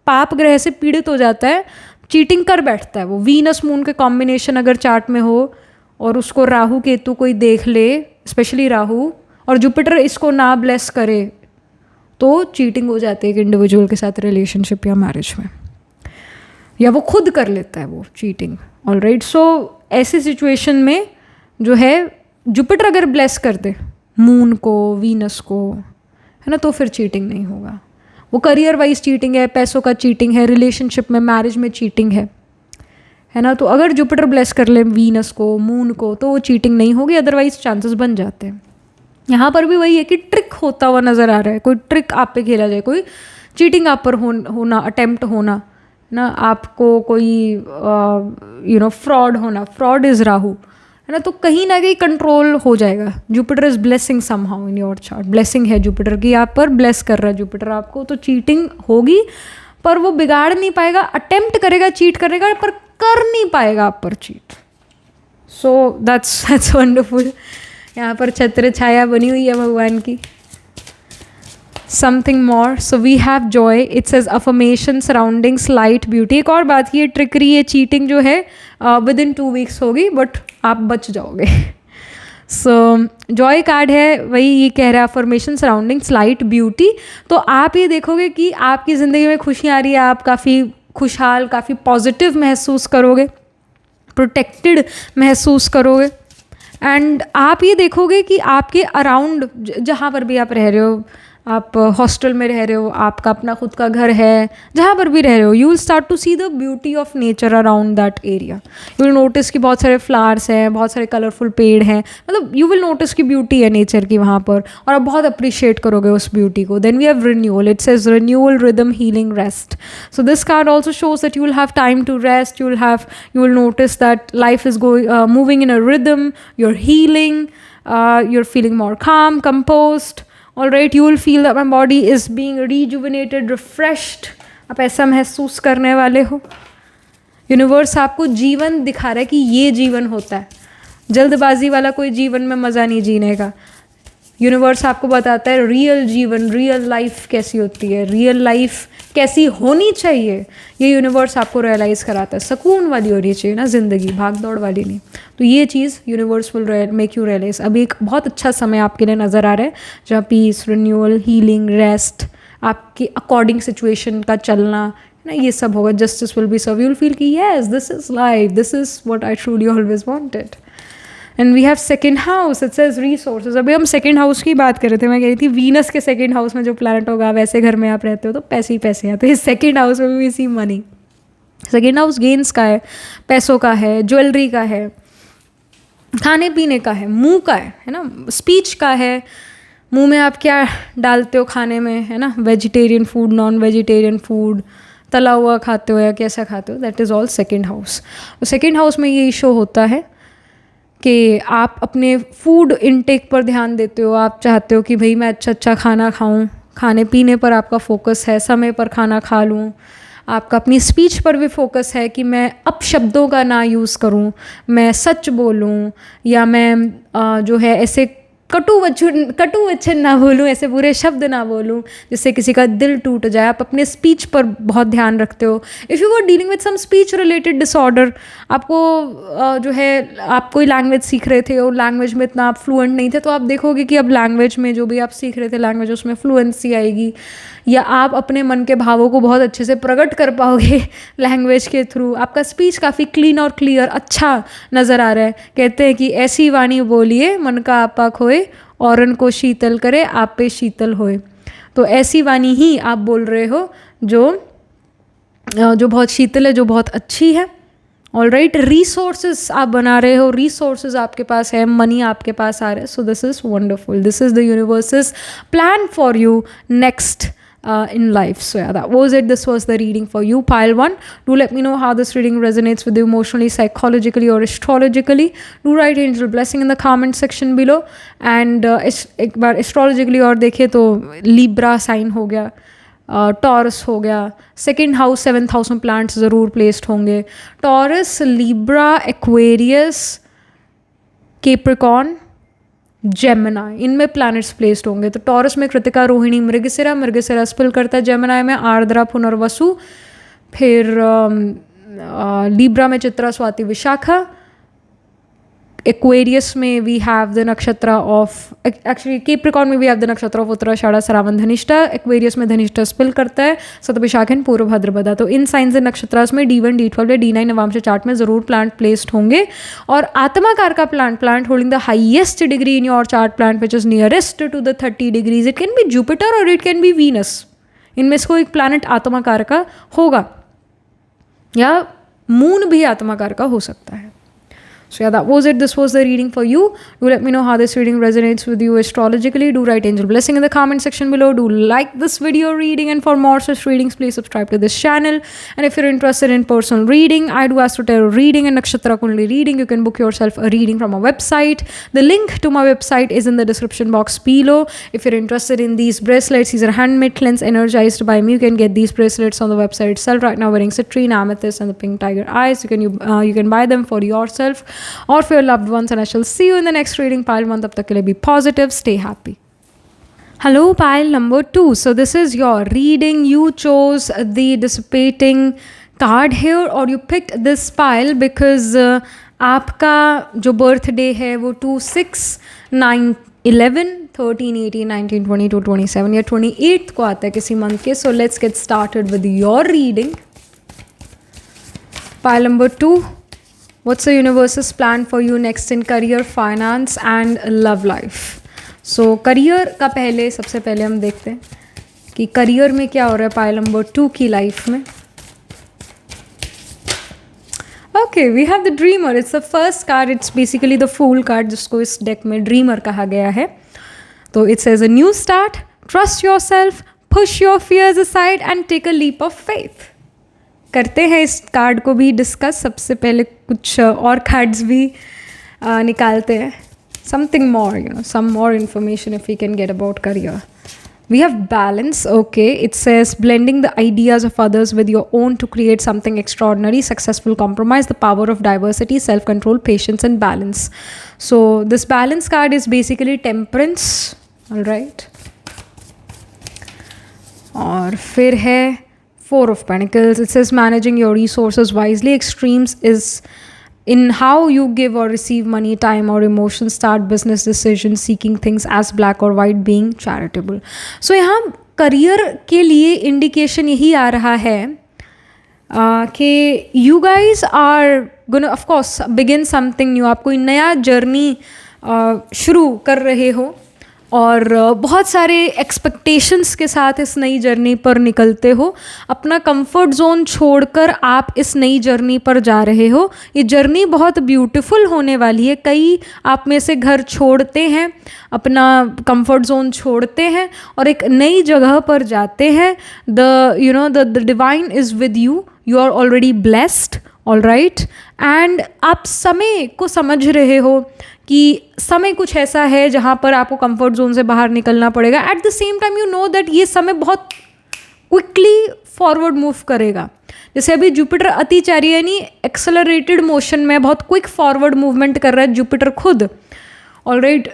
पाप ग्रह से पीड़ित हो जाता है, चीटिंग कर बैठता है वो। वीनस मून के कॉम्बिनेशन अगर चार्ट में हो और उसको राहु केतु कोई देख ले, स्पेशली राहु, और जुपिटर इसको ना ब्लेस करे, तो चीटिंग हो जाती है एक इंडिविजुअल के साथ रिलेशनशिप या मैरिज में, या वो खुद कर लेता है वो चीटिंग। ऑलराइट, सो ऐसी सिचुएशन में जो है जुपिटर अगर ब्लेस कर दे मून को, वीनस को, है ना, तो फिर चीटिंग नहीं होगा। वो करियर वाइज चीटिंग है, पैसों का चीटिंग है, रिलेशनशिप में, मैरिज में चीटिंग है ना। तो अगर जुपिटर ब्लेस कर ले वीनस को, मून को, तो वो चीटिंग नहीं होगी, अदरवाइज चांसेस बन जाते हैं। यहाँ पर भी वही है कि ट्रिक होता हुआ नज़र आ रहा है, कोई ट्रिक आप पे खेला जाए, कोई चीटिंग आप पर होना, अटेम्प्ट होना ना, आपको कोई फ्रॉड होना, फ्रॉड इज़ राहु, है ना। तो कहीं ना कहीं कंट्रोल हो जाएगा। Jupiter is blessing somehow in your chart, blessing है जुपिटर की, आप पर ब्लेस कर रहा है जुपिटर आपको, तो चीटिंग होगी पर वो बिगाड़ नहीं पाएगा। अटेम्प्ट करेगा चीट करेगा, पर कर नहीं पाएगा आप पर चीट। So that's wonderful. यहाँ पर छत्र छाया बनी हुई है भगवान की। Something more, so we have joy, it says affirmation surroundings light beauty. एक और बात, ये ट्रिकरी, ये चीटिंग जो है विद इन 2 वीक्स होगी, बट आप बच जाओगे। सो जॉय कार्ड है, वही ये कह रहा है, अफर्मेशन सराउंडिंग्स लाइट ब्यूटी। तो आप ये देखोगे कि आपकी ज़िंदगी में खुशियाँ आ रही है, आप काफ़ी खुशहाल, काफ़ी पॉजिटिव महसूस करोगे, प्रोटेक्टेड महसूस करोगे। एंड आप ये देखोगे कि आपके अराउंड जहाँ पर भी आप रह रहे हो, आप हॉस्टल में रह रहे हो, आपका अपना खुद का घर है, जहाँ पर भी रह रहे हो, you will start to see the beauty of nature around that area. You will notice कि बहुत सारे फ्लावर्स हैं, बहुत सारे कलरफुल पेड़ हैं, मतलब यू विल नोटिस कि ब्यूटी है नेचर की वहाँ पर, और आप बहुत अप्रिशिएट करोगे उस ब्यूटी को। Then we have renewal, it says renewal, rhythm, healing, rest. So this card also shows that you will have time to rest, you will notice that life is moving in a rhythm, you're healing, you're feeling more calm, composed. All right, you will feel that my body is being rejuvenated, refreshed. आप ऐसा महसूस करने वाले हो। Universe आपको जीवन दिखा रहा है कि ये जीवन होता है, जल्दबाजी वाला कोई जीवन में मज़ा नहीं जीने का। यूनिवर्स आपको बताता है रियल जीवन, रियल लाइफ कैसी होती है, रियल लाइफ कैसी होनी चाहिए, ये यूनिवर्स आपको रियलाइज़ कराता है। सुकून वाली होनी चाहिए ना ज़िंदगी, भाग दौड़ वाली नहीं। तो ये चीज़ universe will make you realise. अभी एक बहुत अच्छा समय आपके लिए नज़र आ रहा है, जहाँ पीस, रिन्यूअल, हीलिंग, रेस्ट, आपके अकॉर्डिंग सिचुएशन का चलना, है ना, ये सब होगा। Justice will be serve, you will feel कि yes this is life, this is what I truly always wanted. And we have second house, it says resources. अभी हम सेकेंड हाउस की बात कर रहे थे, मैं कह रही थी वीनस के सेकेंड हाउस में जो प्लैनेट होगा, वैसे घर में आप रहते हो तो पैसे ही पैसे हैं, तो इस सेकेंड हाउस में भी सी मनी। सेकेंड हाउस गेन्स का है, पैसों का है, ज्वेलरी का है, खाने पीने का है, मुंह का है ना, स्पीच का है, मुंह में आप क्या डालते हो खाने में, है ना, vegetarian food, non vegetarian food, तला हुआ खाते हो या कैसा खाते हो, that is all second house. तो सेकेंड हाउस में ये इशू होता है कि आप अपने फूड इनटेक पर ध्यान देते हो। आप चाहते हो कि भाई मैं अच्छा खाना खाऊं, खाने पीने पर आपका फोकस है, समय पर खाना खा लूं। आपका अपनी स्पीच पर भी फोकस है कि मैं अपशब्दों का ना यूज़ करूं, मैं सच बोलूं, या मैं जो है ऐसे कटु वचन ना बोलूँ, ऐसे बुरे शब्द ना बोलूँ जिससे किसी का दिल टूट जाए। आप अपने स्पीच पर बहुत ध्यान रखते हो। If you are dealing with some speech related disorder, आपको जो है आप कोई लैंग्वेज सीख रहे थे और लैंग्वेज में इतना आप फ्लुएंट नहीं थे, तो आप देखोगे कि अब लैंग्वेज में जो भी आप सीख रहे थे लैंग्वेज, उसमें फ्लुएंसी आएगी, या आप अपने मन के भावों को बहुत अच्छे से प्रकट कर पाओगे लैंग्वेज के थ्रू। आपका स्पीच काफ़ी क्लीन और क्लियर अच्छा नज़र आ रहा है। कहते हैं कि ऐसी वाणी बोलिए मन का आपा खोए, औरन को शीतल करे आप पे शीतल होए। तो ऐसी वाणी ही आप बोल रहे हो जो बहुत शीतल है, जो बहुत अच्छी है। ऑल राइट, रिसोर्सेज आप बना रहे हो, रिसोर्सेज आपके पास है, मनी आपके पास आ रहा है. So this is wonderful. This is the universes plan for you next in life. So yeah, that was it. This was the reading for you, pile 1. Do let me know how this reading resonates with you emotionally, psychologically or astrologically. Do write angel blessing in the comment section below. And एक बार astrologically और देखें तो Libra sign हो गया, taurus हो गया, second house 7th house में plants ज़रूर प्लेस्ड होंगे. Taurus, Libra, Aquarius, Capricorn, Gemini, इनमें प्लैनेट्स प्लेस्ड होंगे. तो टॉरस में कृतिका, रोहिणी, मृगशिरा स्पिल करता है. जेमिनाई में आर्द्रा, पुनर्वसु. फिर लिब्रा में चित्रा, स्वाति, विशाखा. एक्वेरियस में वी हैव द नक्षत्र ऑफ, एक्चुअली कैप्रिकॉर्न में वी हैव द नक्षत्र ऑफ उत्तराषाढ़ा, श्रावण, धनिष्ठा. एक्वेरियस में धनिष्ठा स्पिल करता है, शतभिषाख एंड पूर्व भाद्रपदा. तो इन साइंस एंड नक्षत्रास में D1, D12 या D9 नवांश चार्ट में ज़रूर प्लांट प्लेस्ड होंगे. और आत्माकार का planet holding the highest degree in your chart, planet which is nearest to the 30 degrees. It can be Jupiter or it can be Venus. इनमें से कोई एक प्लानट आत्माकार का होगा, या मून भी आत्माकार का हो सकता है. So yeah, that was it. This was the reading for you. Do let me know how this reading resonates with you astrologically. Do write angel blessing in the comment section below. Do like this video reading, and for more such readings, please subscribe to this channel. And if you're interested in personal reading, I do Astro Tarot reading and Nakshatra Kundali reading. You can book yourself a reading from our website. The link to my website is in the description box below. If you're interested in these bracelets, these are handmade, cleansed, energized by me. You can get these bracelets on the website itself right now, wearing citrine, amethyst, and the pink tiger eyes. You can buy them for yourself or for your loved ones, and I shall see you in the next reading. Pile 1, tab tak ke liye be positive, stay happy. Hello, pile number 2. So this is your reading. You chose the dissipating card here, or you picked this pile because आपका जो birthday है वो 2, 6, 9, 11, 13, 18, 19, 22, 27 या 28 को आता है किसी month के. So let's get started with your reading. Pile number 2. What's the universe's plan for you next in career, finance and love life? So career का सबसे पहले हम देखते हैं कि career में क्या हो रहा है pile number 2 की life में. Okay, we have the dreamer. It's the first card. It's basically the fool card, जिसको इस deck में dreamer कहा गया है. तो it says a new start, trust yourself, push your fears aside and take a leap of faith. करते हैं इस कार्ड को भी डिस्कस. सबसे पहले कुछ और कार्ड्स भी निकालते हैं. Something more, some more information if we can get about career. We have balance. Okay, it says blending the ideas of others with your own to create something extraordinary, successful compromise, the power of diversity, self-control, patience and balance. So this balance card is basically temperance. All right. और फिर है Four of Pentacles. It says managing your resources wisely. Extremes is in how you give or receive money, time or emotions. Start business decisions, seeking things as black or white, being charitable. So यहाँ career के लिए indication यही आ रहा है कि you guys are gonna of course begin something new. आप कोई नया journey शुरू कर रहे हो और बहुत सारे एक्सपेक्टेशंस के साथ इस नई जर्नी पर निकलते हो. अपना कंफर्ट जोन छोड़कर आप इस नई जर्नी पर जा रहे हो. ये जर्नी बहुत ब्यूटीफुल होने वाली है. कई आप में से घर छोड़ते हैं, अपना कंफर्ट जोन छोड़ते हैं और एक नई जगह पर जाते हैं. The divine is with you. You are already blessed. All right. And आप समय को समझ रहे हो कि समय कुछ ऐसा है जहाँ पर आपको कंफर्ट जोन से बाहर निकलना पड़ेगा. At the same time you know that ये समय बहुत क्विकली फॉरवर्ड मूव करेगा. जैसे अभी जुपिटर अतिचारी यानी एक्सेलरेटेड मोशन में बहुत क्विक फॉरवर्ड मूवमेंट कर रहा है जुपिटर खुद. All right.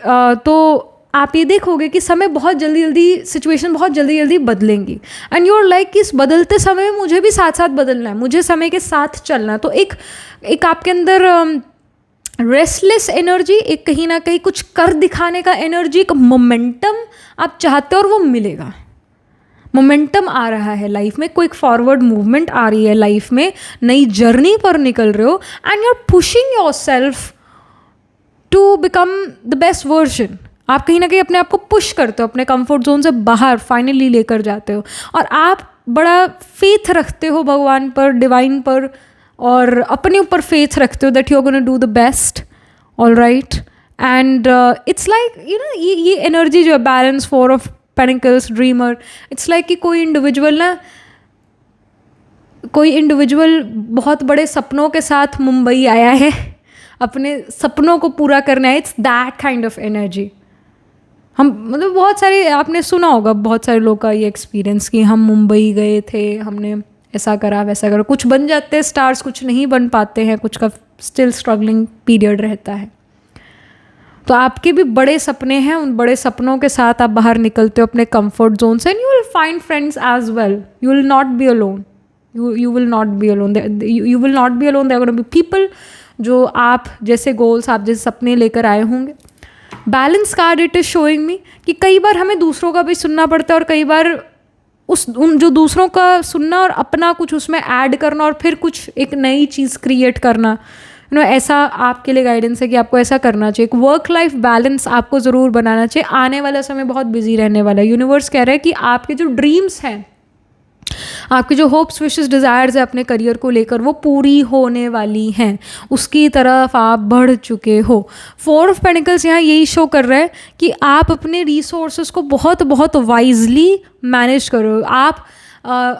तो आप ये देखोगे कि समय बहुत जल्दी सिचुएशन बहुत जल्दी बदलेंगी. एंड यू आर लाइक कि इस बदलते समय में मुझे भी साथ साथ बदलना है, मुझे समय के साथ चलना है. तो एक आपके अंदर रेस्टलेस एनर्जी, एक कहीं ना कहीं कुछ कर दिखाने का एनर्जी, एक मोमेंटम आप चाहते हो और वो मिलेगा. मोमेंटम आ रहा है लाइफ में, कोई फॉरवर्ड मूवमेंट आ रही है लाइफ में, नई जर्नी पर निकल रहे हो and you are pushing yourself to become the best version. आप कहीं ना कहीं अपने आप को पुश करते हो, अपने कंफर्ट जोन से बाहर फाइनली लेकर जाते हो. और आप बड़ा फेथ रखते हो भगवान पर, डिवाइन पर, और अपने ऊपर फेथ रखते हो that you are gonna do the best, all right. And it's like you know ये एनर्जी जो है balance, 4 of pentacles, dreamer, it's like कि कोई इंडिविजुअल बहुत बड़े सपनों के साथ मुंबई आया है, अपने सपनों को पूरा करना है। It's that kind of energy. हम मतलब बहुत सारे आपने सुना होगा, बहुत सारे लोग का ये एक्सपीरियंस कि हम मुंबई गए थे, हमने ऐसा करा वैसा करा, कुछ बन जाते हैं स्टार्स, कुछ नहीं बन पाते हैं, कुछ का स्टिल स्ट्रगलिंग पीरियड रहता है। तो आपके भी बड़े सपने हैं, उन बड़े सपनों के साथ आप बाहर निकलते हो अपने कंफर्ट जोन से, and you will find friends as well. You will not be alone, you will not be alone. You will not be alone. There are going to be people जो आप जैसे गोल्स, आप जैसे सपने लेकर आए होंगे। Balance card it is showing me कि कई बार हमें दूसरों का भी सुनना पड़ता है, और कई बार उन जो दूसरों का सुनना और अपना कुछ उसमें ऐड करना और फिर कुछ एक नई चीज़ क्रिएट करना, यू नो, ऐसा आपके लिए गाइडेंस है कि आपको ऐसा करना चाहिए। एक वर्क लाइफ बैलेंस आपको ज़रूर बनाना चाहिए। आने वाला समय बहुत बिजी रहने वाला है। यूनिवर्स कह रहा है कि आपके जो ड्रीम्स हैं, आपके जो होप्स, विशेस, डिज़ायर्स है अपने करियर को लेकर, वो पूरी होने वाली हैं, उसकी तरफ आप बढ़ चुके हो। 4 ऑफ पेनिकल्स यहाँ यही शो कर रहा है कि आप अपने रिसोर्सेज को बहुत बहुत वाइजली मैनेज करो। आप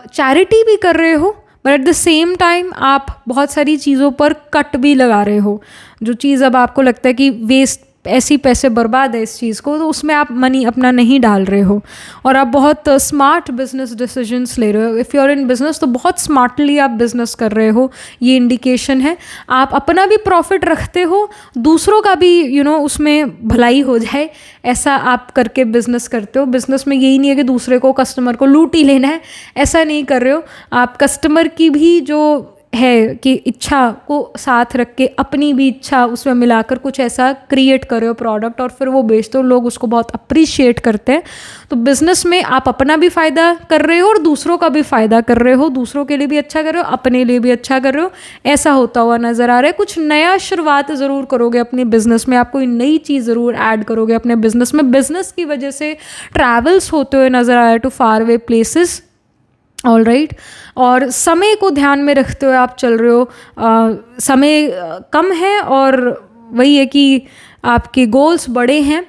चैरिटी भी कर रहे हो, but at the same time आप बहुत सारी चीज़ों पर कट भी लगा रहे हो। जो चीज़ अब आपको लगता है कि वेस्ट, ऐसी पैसे बर्बाद है इस चीज़ को, तो उसमें आप मनी अपना नहीं डाल रहे हो, और आप बहुत स्मार्ट बिजनेस डिसीजंस ले रहे हो। If you are in business तो बहुत स्मार्टली आप बिजनेस कर रहे हो, ये इंडिकेशन है। आप अपना भी प्रॉफिट रखते हो, दूसरों का भी यू नो उसमें भलाई हो जाए, ऐसा आप करके बिजनेस करते हो। बिजनेस में यही नहीं है कि दूसरे को, कस्टमर को लूट ही लेना है, ऐसा नहीं कर रहे हो। आप कस्टमर की भी जो है कि इच्छा को साथ रख के अपनी भी इच्छा उसमें मिलाकर कुछ ऐसा क्रिएट कर रहे हो प्रोडक्ट, और फिर वो बेचते हो, लोग उसको बहुत अप्रिशिएट करते हैं। तो बिज़नेस में आप अपना भी फ़ायदा कर रहे हो और दूसरों का भी फ़ायदा कर रहे हो, दूसरों के लिए भी अच्छा कर रहे हो, अपने लिए भी अच्छा कर रहे हो, ऐसा होता हुआ नज़र आ रहा है। कुछ नया शुरुआत ज़रूर करोगे अपने बिज़नेस में, आप कोई नई चीज़ ज़रूर ऐड करोगे अपने बिज़नेस में। बिज़नेस की वजह से ट्रैवल्स होते हुए नज़र आ रहे to faraway places, all right. और समय को ध्यान में रखते हुए आप चल रहे हो। समय कम है और वही है कि आपके गोल्स बड़े हैं,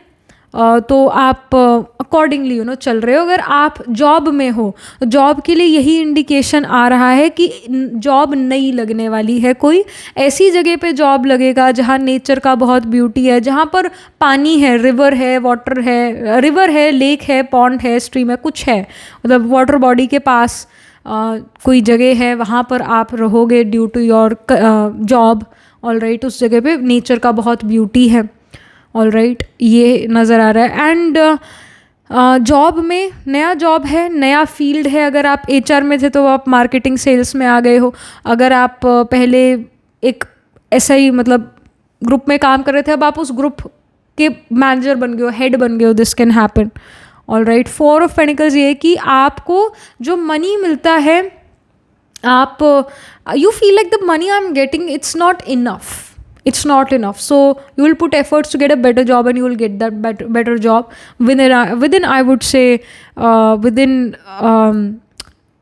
तो आप अकॉर्डिंगली यू नो चल रहे हो। अगर आप जॉब में हो, जॉब के लिए यही इंडिकेशन आ रहा है कि जॉब नई लगने वाली है। कोई ऐसी जगह पे जॉब लगेगा जहाँ नेचर का बहुत ब्यूटी है, जहाँ पर पानी है, रिवर है, वाटर है, रिवर है, लेक है, पॉन्ड है, स्ट्रीम है, कुछ है, मतलब वाटर बॉडी के पास कोई जगह है, वहाँ पर आप रहोगे due to your job, all right. उस जगह पे नेचर का बहुत ब्यूटी है, ऑल राइट, ये नज़र आ रहा है। एंड जॉब में नया जॉब है, नया फील्ड है। अगर आप HR में थे तो आप मार्केटिंग सेल्स में आ गए हो। अगर आप पहले एक ऐसा ही मतलब ग्रुप में काम कर रहे थे, अब आप उस ग्रुप के मैनेजर बन गए हो, हेड बन गए हो, this can happen, all right. 4 of panicles ये है कि आपको जो मनी मिलता है, आप you feel like the money I am getting it's not enough, it's not enough, so you will put efforts to get a better job, and you will get that better job within I would say within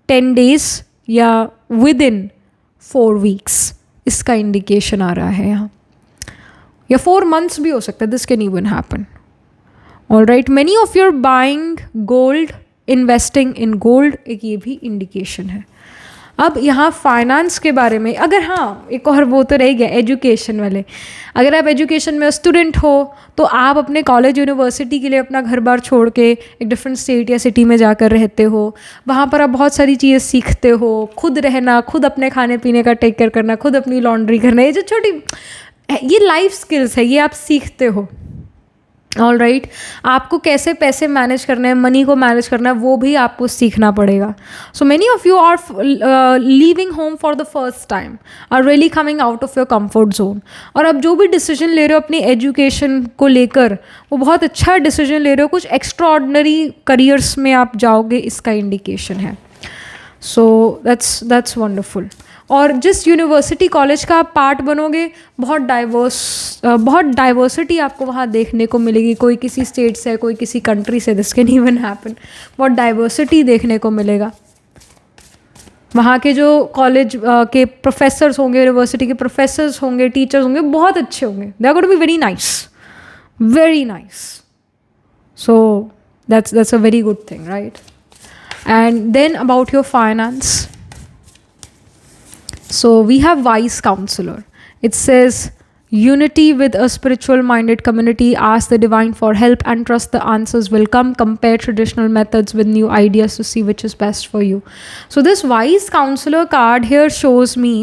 10 days या within 4 weeks, इसका indication आ रहा है यहाँ, या 4 months भी हो सकता है, this can even happen, all right। many of you are buying gold, investing in gold, एक ये भी इंडिकेशन है। अब यहाँ फाइनेंस के बारे में, अगर हाँ एक और वो तो रह गया एजुकेशन वाले। अगर आप एजुकेशन में स्टूडेंट हो तो आप अपने कॉलेज यूनिवर्सिटी के लिए अपना घर बार छोड़ के एक डिफरेंट स्टेट या सिटी में जाकर रहते हो। वहाँ पर आप बहुत सारी चीज़ें सीखते हो, खुद रहना, खुद अपने खाने पीने का टेक केयर करना, खुद अपनी लॉन्ड्री करना, ये जो छोटी ये लाइफ स्किल्स है, ये आप सीखते हो, ऑल राइट। आपको कैसे पैसे मैनेज करना है, मनी को मैनेज करना है, वो भी आपको सीखना पड़ेगा। So many of you are leaving home for the first time, are really coming out of your comfort zone. और अब जो भी डिसीजन ले रहे हो अपनी एजुकेशन को लेकर, वो बहुत अच्छा डिसीजन ले रहे हो, कुछ एक्स्ट्रा ऑर्डिनरी करियर्स में आप जाओगे, इसका इंडिकेशन है। सो दैट्स वंडरफुल। और जिस यूनिवर्सिटी कॉलेज का आप पार्ट बनोगे, बहुत डाइवर्सिटी आपको वहाँ देखने को मिलेगी। कोई किसी स्टेट से है, कोई किसी कंट्री से, दिस कैन इवन हैपन। बहुत डाइवर्सिटी देखने को मिलेगा, वहाँ के जो कॉलेज के प्रोफेसर्स होंगे, यूनिवर्सिटी के प्रोफेसर्स होंगे, टीचर्स होंगे, बहुत अच्छे होंगे. They are going to be very nice, very nice. So that's a very good thing, right? And then about your finance. So we have wise counselor. It says unity with a spiritual minded community. Ask the divine for help and trust the answers will come. Compare traditional methods with new ideas to see which is best for you. So this wise counselor card here shows me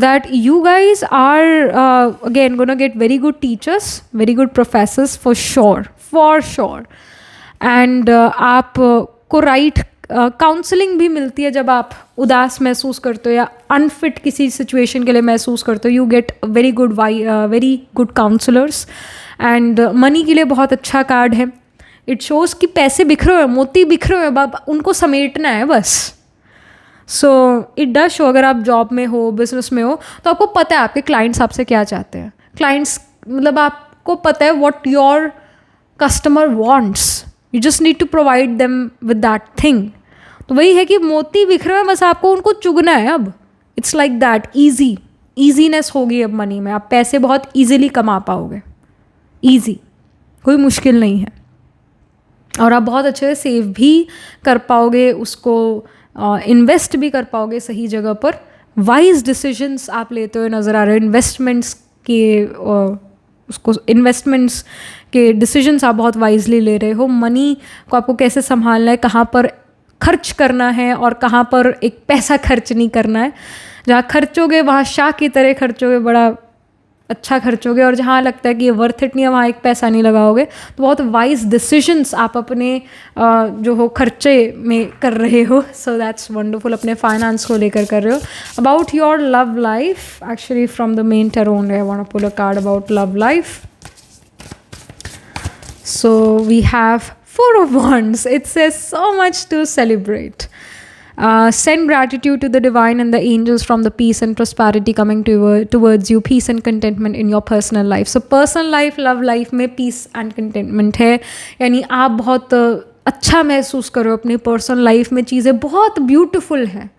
that you guys are again going to get very good teachers, very good professors for sure. And आप को right counselling भी मिलती है जब आप उदास महसूस करते हो या अनफिट किसी सिचुएशन के लिए महसूस करते हो. You get very good counsellors. And money के लिए बहुत अच्छा कार्ड है. इट शोज़ कि पैसे बिखरे हुए, मोती बिखरे हुए, अब उनको समेटना है बस. So it does show. अगर आप जॉब में हो, बिजनेस में हो, तो आपको पता है आपके क्लाइंट्स आपसे क्या चाहते हैं. क्लाइंट्स मतलब आपको पता है what your customer wants. You just need to provide them with that thing. तो वही है कि मोती बिखरे हुए, बस आपको उनको चुगना है. अब इट्स लाइक दैट. ईजीनेस होगी अब मनी में. आप पैसे बहुत ईजीली कमा पाओगे. ईजी, कोई मुश्किल नहीं है. और आप बहुत अच्छे से सेव भी कर पाओगे, उसको इन्वेस्ट भी कर पाओगे सही जगह पर. वाइज डिसीजंस आप लेते हुए नज़र आ रहे हो. इन्वेस्टमेंट्स के डिसीजंस आप बहुत वाइजली ले रहे हो. मनी को आपको कैसे संभालना है, कहाँ पर खर्च करना है और कहाँ पर एक पैसा खर्च नहीं करना है. जहाँ खर्चोगे वहाँ शाह की तरह खर्चोगे, बड़ा अच्छा खर्चोगे. और जहाँ लगता है कि ये वर्थ इट नहीं है, वहाँ एक पैसा नहीं लगाओगे. तो बहुत वाइज डिसीजंस आप अपने जो हो खर्चे में कर रहे हो. So that's wonderful. अपने फाइनेंस को लेकर कर रहे हो. About your love life, actually from the main tarot I want to pull a card about love life. So we have 4 of Wands. It says so much to celebrate. Send gratitude to the divine and the angels from the peace and prosperity coming towards you. Peace and contentment in your personal life. So personal life, love life में peace and contentment है. यानी आप बहुत अच्छा महसूस करो अपनी personal life में. चीज़ें बहुत ब्यूटिफुल हैं.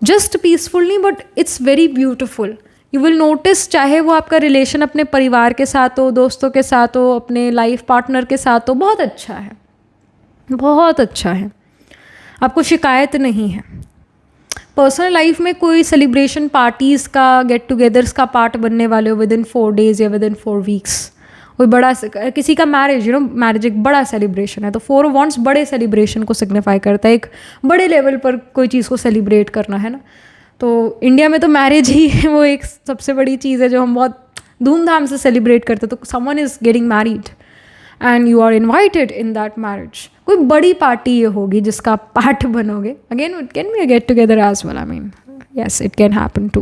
जस्ट पीसफुल नहीं, but it's very beautiful. You will notice, चाहे वो आपका रिलेशन अपने परिवार के साथ हो, दोस्तों के साथ हो, अपने लाइफ पार्टनर के साथ हो, बहुत अच्छा है, बहुत अच्छा है. आपको शिकायत नहीं है. पर्सनल लाइफ में कोई सेलिब्रेशन पार्टीज़ का, गेट टुगेदर्स का पार्ट बनने वाले हो विद इन 4 days या विद इन 4 weeks. कोई बड़ा किसी का मैरिज, मैरिज एक बड़ा सेलिब्रेशन है. तो 4 of Wands बड़े सेलिब्रेशन को सिग्निफाई करता है. एक बड़े लेवल पर कोई चीज़ को सेलिब्रेट करना है ना. तो इंडिया में तो मैरिज ही वो एक सबसे बड़ी चीज़ है जो हम बहुत धूमधाम से सेलिब्रेट करते हैं. तो someone is getting married and you are invited in that marriage. कोई बड़ी पार्टी ये होगी जिसका आप पार्ट बनोगे. Again it can be a get together as well. I mean yes, it can happen too.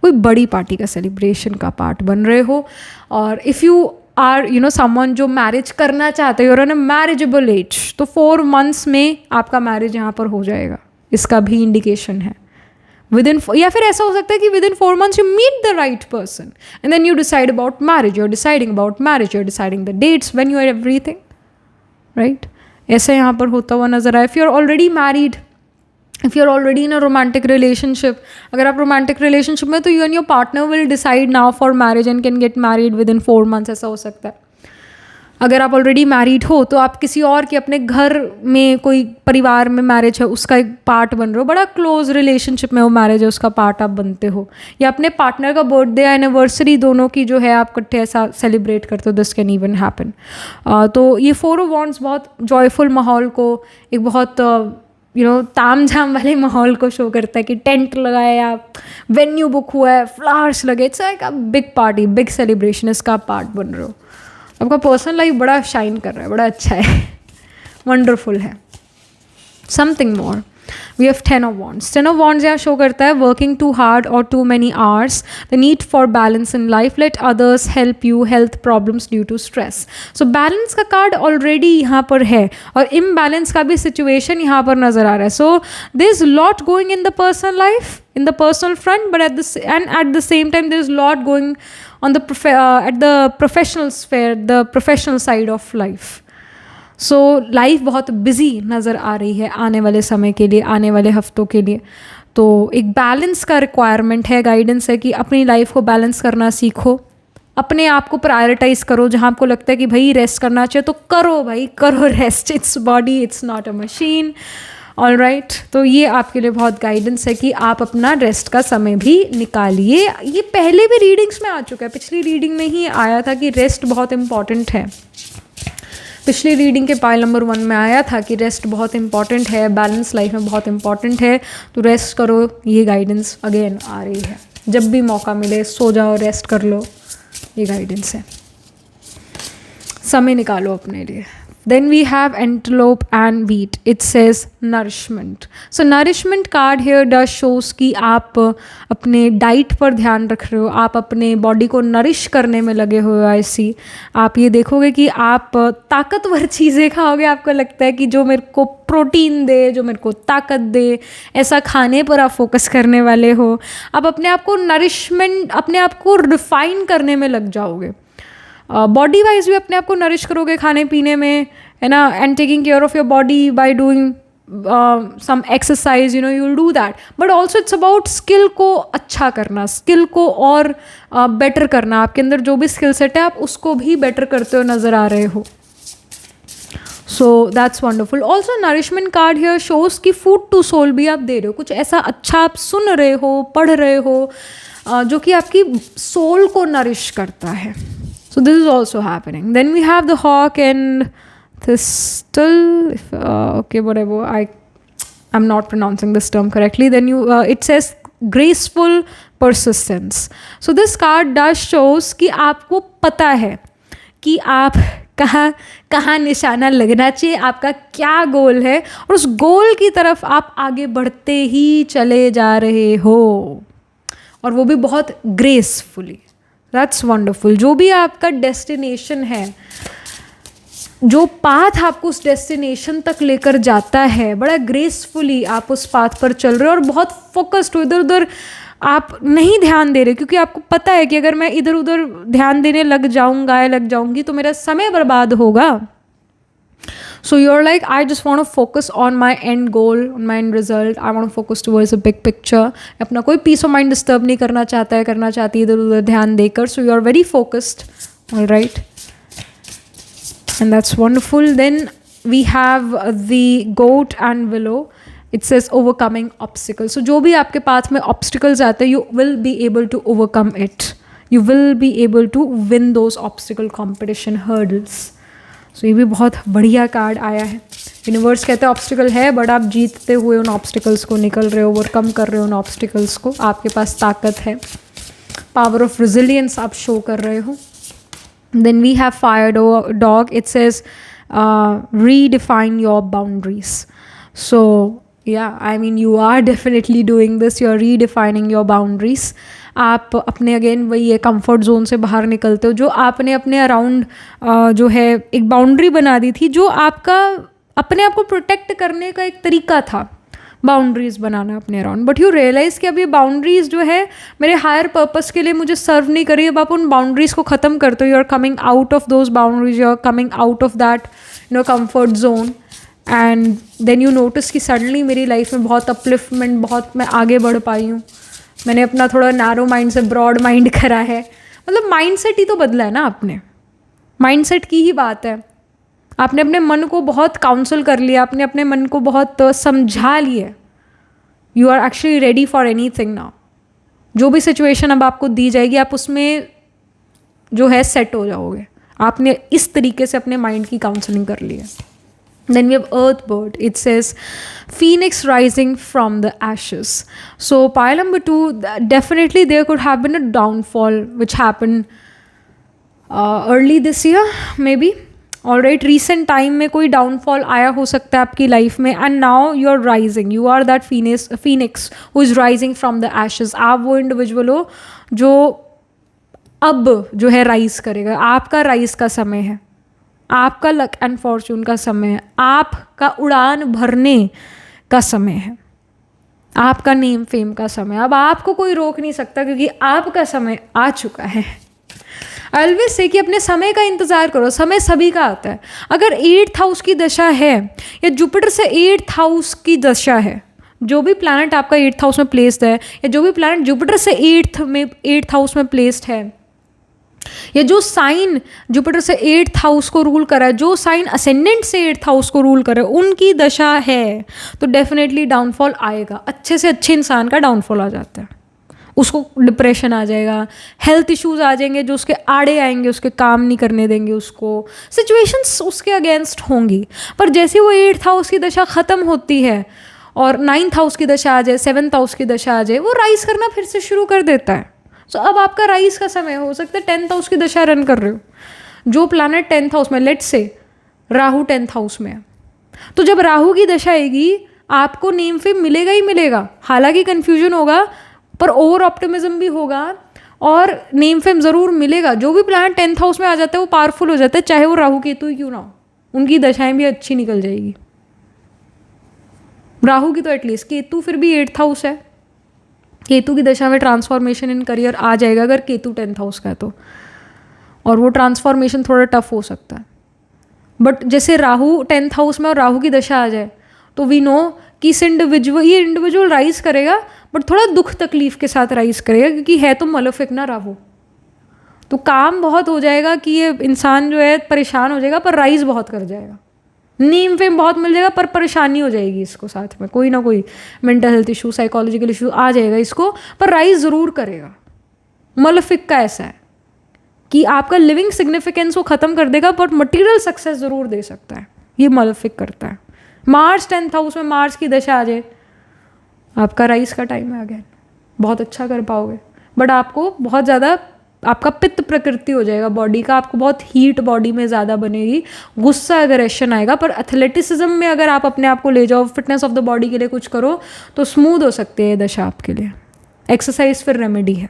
कोई बड़ी पार्टी का सेलिब्रेशन का पार्ट बन रहे हो. और इफ़ यू आर समवन जो मैरिज करना चाहते हो, और मैरिजेबल एज, तो 4 months में आपका मैरिज यहाँ पर हो जाएगा. इसका भी इंडिकेशन है. या फिर ऐसा हो सकता है कि within 4 months you meet the right person and then you decide about marriage. You are deciding about marriage, you are deciding the dates when you are everything, right. ऐसा यहाँ पर होता हुआ नजर आए. If you are already married, if you are already in a romantic relationship, अगर आप romantic relationship में, तो you and your partner will decide now for marriage and can get married with in 4 months. ऐसा हो सकता है. अगर आप ऑलरेडी मैरिड हो तो आप किसी और के अपने घर में, कोई परिवार में मैरिज है उसका एक पार्ट बन रहे हो. बड़ा क्लोज रिलेशनशिप में वो मैरिज है, उसका पार्ट आप बनते हो. या अपने पार्टनर का बर्थडे, एनिवर्सरी दोनों की जो है आप इकट्ठे ऐसा सेलिब्रेट करते हो. This can even happen. तो ये 4 of Wands बहुत जॉयफुल माहौल को, एक बहुत ताम झाम वाले माहौल को शो करता है कि टेंट लगाया, वेन्यू बुक हुआ है, फ्लावर्स लगे. It's like a big party, big celebration. इसका पार्ट बन रहे हो. आपका पर्सनल लाइफ बड़ा शाइन कर रहा है, बड़ा अच्छा है, वंडरफुल है. Something more, we have 10 of Wands. 10 of Wands यहाँ शो करता है working too hard or too many hours, the need for balance in life, let others help you, health problems due to stress. So balance का card already यहाँ पर है और imbalance का भी सिचुएशन यहाँ पर नजर आ रहा है. So there is lot going in the personal life, in the personal front, but at the same time there is a lot going on the at the professional sphere, the professional side of life. So life बहुत busy नज़र आ रही है आने वाले समय के लिए, आने वाले हफ्तों के लिए. तो एक बैलेंस का रिक्वायरमेंट है, गाइडेंस है कि अपनी लाइफ को बैलेंस करना सीखो, अपने आप को प्रायोरिटाइज करो। जहाँ आपको लगता है कि भाई रेस्ट करना चाहिए तो करो भाई, करो rest, its body, it's not a machine. All right, तो ये आपके लिए बहुत गाइडेंस है कि आप अपना रेस्ट का समय भी निकालिए। ये पहले भी रीडिंग्स में आ चुका है, पिछली रीडिंग में ही आया था कि रेस्ट बहुत इंपॉर्टेंट है। पिछली रीडिंग के पाइल नंबर 1 में आया था कि रेस्ट बहुत इंपॉर्टेंट है, बैलेंस लाइफ में बहुत इंपॉर्टेंट है, तो रेस्ट करो। ये गाइडेंस अगेन आ रही है, जब भी मौका मिले सो जाओ, रेस्ट कर लो, ये गाइडेंस है। समय निकालो अपने लिए। Then we have antelope and wheat. It says nourishment. So nourishment card here does shows कि आप अपने डाइट पर ध्यान रख रहे हो, आप अपने बॉडी को नरिश करने में लगे हुए हो। ऐसी आप ये देखोगे कि आप ताकतवर चीज़ें खाओगे, आपको लगता है कि जो मेरे को प्रोटीन दे, जो मेरे को ताकत दे, ऐसा खाने पर आप फोकस करने वाले हो। आप अपने आप को नरिशमेंट, अपने आप को रिफाइन करने में लग जाओगे। बॉडी वाइज भी अपने आप को नरिश करोगे खाने पीने में, है ना, and taking care of your body by doing some exercise, you know, you will do that. But also it's about skill को अच्छा करना, स्किल को और बेटर करना। आपके अंदर जो भी स्किल सेट है आप उसको भी बेटर करते हो नज़र आ रहे हो। So that's wonderful. Also nourishment card here shows कि फूड टू सोल भी आप दे रहे हो, कुछ ऐसा अच्छा आप सुन रहे हो, पढ़ रहे हो, जो कि आपकी सोल को नरिश करता है। So this is also happening. Then we have the hawk and thistle. Okay, whatever. I'm not pronouncing this term correctly. Then it says graceful persistence. So this card does shows कि आपको पता है कि आप कहाँ निशाना लगना चाहिए, आपका क्या गोल है, और उस गोल की तरफ आप आगे बढ़ते ही चले जा रहे हो, और वो भी बहुत ग्रेसफुली। That's wonderful. जो भी आपका डेस्टिनेशन है, जो पाथ आपको उस डेस्टिनेशन तक लेकर जाता है, बड़ा ग्रेसफुली आप उस पाथ पर चल रहे हो और बहुत फोकस्ड हो। इधर उधर आप नहीं ध्यान दे रहे, क्योंकि आपको पता है कि अगर मैं इधर उधर ध्यान देने लग जाऊंगा या लग जाऊंगी तो मेरा समय बर्बाद होगा। So you're like, I just want to focus on my end goal, on my end result. I want to focus towards a big picture. अपना कोई peace of mind disturb नहीं करना चाहता है, करना चाहती है इधर उधर ध्यान देकर. So you're very focused, all right? And that's wonderful. Then we have the goat and willow. It says overcoming obstacles. So जो भी आपके पाथ में obstacles आते हैं, you will be able to overcome it. You will be able to win those obstacle competition hurdles. सो ये भी बहुत बढ़िया कार्ड आया है। यूनिवर्स कहते हैं ऑब्स्टिकल है, बट आप जीतते हुए उन ऑब्स्टिकल्स को निकल रहे हो, ओवरकम कर रहे हो उन ऑब्स्टिकल्स को। आपके पास ताकत है, पावर ऑफ रेजिलियंस आप शो कर रहे हो। Then we have fire dog. It says redefine your boundaries. So yeah I mean you are definitely doing this, you are redefining your boundaries. आप अपने अगेन वही है कंफर्ट जोन से बाहर निकलते हो। जो आपने अपने अराउंड जो है एक बाउंड्री बना दी थी, जो आपका अपने आप को प्रोटेक्ट करने का एक तरीका था, बाउंड्रीज़ बनाना अपने अराउंड। बट यू रियलाइज़ कि अब ये बाउंड्रीज़ जो है मेरे हायर पर्पस के लिए मुझे सर्व नहीं कर रही। अब आप उन बाउंड्रीज़ को ख़त्म करते हो। You are coming out of those boundaries, you are coming out of that you know comfort zone. And then you notice कि सडनली मेरी लाइफ में बहुत अपलिफ्टमेंट, बहुत मैं आगे बढ़ पाई हूँ। मैंने अपना थोड़ा नैरो माइंड से ब्रॉड माइंड करा है। मतलब माइंडसेट ही तो बदला है ना आपने, माइंडसेट की ही बात है। आपने अपने मन को बहुत काउंसल कर लिया, आपने अपने मन को बहुत समझा लिया। You are actually ready for anything now. जो भी सिचुएशन अब आपको दी जाएगी, आप उसमें जो है सेट हो जाओगे। आपने इस तरीके से अपने माइंड की काउंसलिंग कर ली है। Then we have earth bird. It says phoenix rising from the ashes. So pile number 2, definitely there could have been a downfall which happened early this year maybe. Alright, recent time में कोई downfall आया हो सकता है आपकी life में, and now you are rising. You are that phoenix who is rising from the ashes. आप वो individual हो जो अब जो है rise करेगा। आपका rise का समय है, आपका लक एंड फॉर्चून का समय है, आपका उड़ान भरने का समय है, आपका नेम फेम का समय। अब आपको कोई रोक नहीं सकता, क्योंकि आपका समय आ चुका है। आई ऑलवेज से कि अपने समय का इंतज़ार करो, समय सभी का आता है। अगर 8th हाउस की दशा है या जुपिटर से 8th हाउस की दशा है, जो भी प्लैनेट आपका 8th हाउस में प्लेस्ड है, या जो भी प्लैनेट जुपिटर से 8th हाउस में प्लेस्ड है, या जो साइन जुपिटर से 8th हाउस को रूल कर रहा है, जो साइन असेंडेंट से 8th हाउस को रूल कर रहा है, उनकी दशा है तो डेफिनेटली डाउनफॉल आएगा। अच्छे से अच्छे इंसान का डाउनफॉल आ जाता है, उसको डिप्रेशन आ जाएगा, हेल्थ इश्यूज आ जाएंगे जो उसके आड़े आएंगे, उसके काम नहीं करने देंगे, उसको सिचुएशंस उसके अगेंस्ट होंगी। पर जैसे वो 8th हाउस की दशा ख़त्म होती है और 9th हाउस की दशा आ जाए, 7th हाउस की दशा आ जाए, वो राइज करना फिर से शुरू कर देता है। सो अब आपका राइज का समय हो सकता है 10th हाउस की दशा रन कर रहे हो, जो प्लैनेट 10th हाउस में, let's say Rahu 10th house में है, तो जब राहु की दशा आएगी आपको नेम फेम मिलेगा ही मिलेगा। हालांकि कन्फ्यूजन होगा पर ओवर ऑप्टिमिज्म भी होगा और नेम फेम ज़रूर मिलेगा। जो भी प्लैनेट 10th हाउस में आ जाता है वो पावरफुल हो जाता है, चाहे वो राहु केतु ही क्यों ना हो, उनकी दशाएं भी अच्छी निकल जाएगी। राहु की तो एटलीस्ट, केतु फिर भी 8th हाउस है, केतु की दशा में ट्रांसफॉर्मेशन इन करियर आ जाएगा अगर केतु 10th हाउस का है तो, और वो ट्रांसफॉर्मेशन थोड़ा टफ हो सकता है। बट जैसे राहु 10th हाउस में और राहु की दशा आ जाए तो वी नो कि ये इंडिविजुअल राइज करेगा, बट थोड़ा दुख तकलीफ के साथ राइज करेगा, क्योंकि है तो मलेफिक ना राहु। तो काम बहुत हो जाएगा कि ये इंसान जो है परेशान हो जाएगा, पर राइज बहुत कर जाएगा, नीम फेम बहुत मिल जाएगा, पर परेशानी हो जाएगी इसको, साथ में कोई ना कोई mental health issue, psychological issue आ जाएगा इसको, पर राइज ज़रूर करेगा। मलेफिक का ऐसा है कि आपका लिविंग सिग्निफिकेंस को ख़त्म कर देगा, बट मटीरियल सक्सेस ज़रूर दे सकता है, ये मलेफिक करता है। मार्च 10th हाउस में मार्च की दशा आ जाए, आपका राइज का टाइम है, अगेन बहुत अच्छा कर पाओगे, बट आपको बहुत ज़्यादा, आपका पित्त प्रकृति हो जाएगा बॉडी का, आपको बहुत हीट बॉडी में ज़्यादा बनेगी, गुस्सा एग्रेशन आएगा। पर एथलेटिसिज्म में अगर आप अपने आप को ले जाओ, फिटनेस ऑफ द बॉडी के लिए कुछ करो तो स्मूथ हो सकती है ये दशा आपके लिए। एक्सरसाइज फिर रेमेडी है।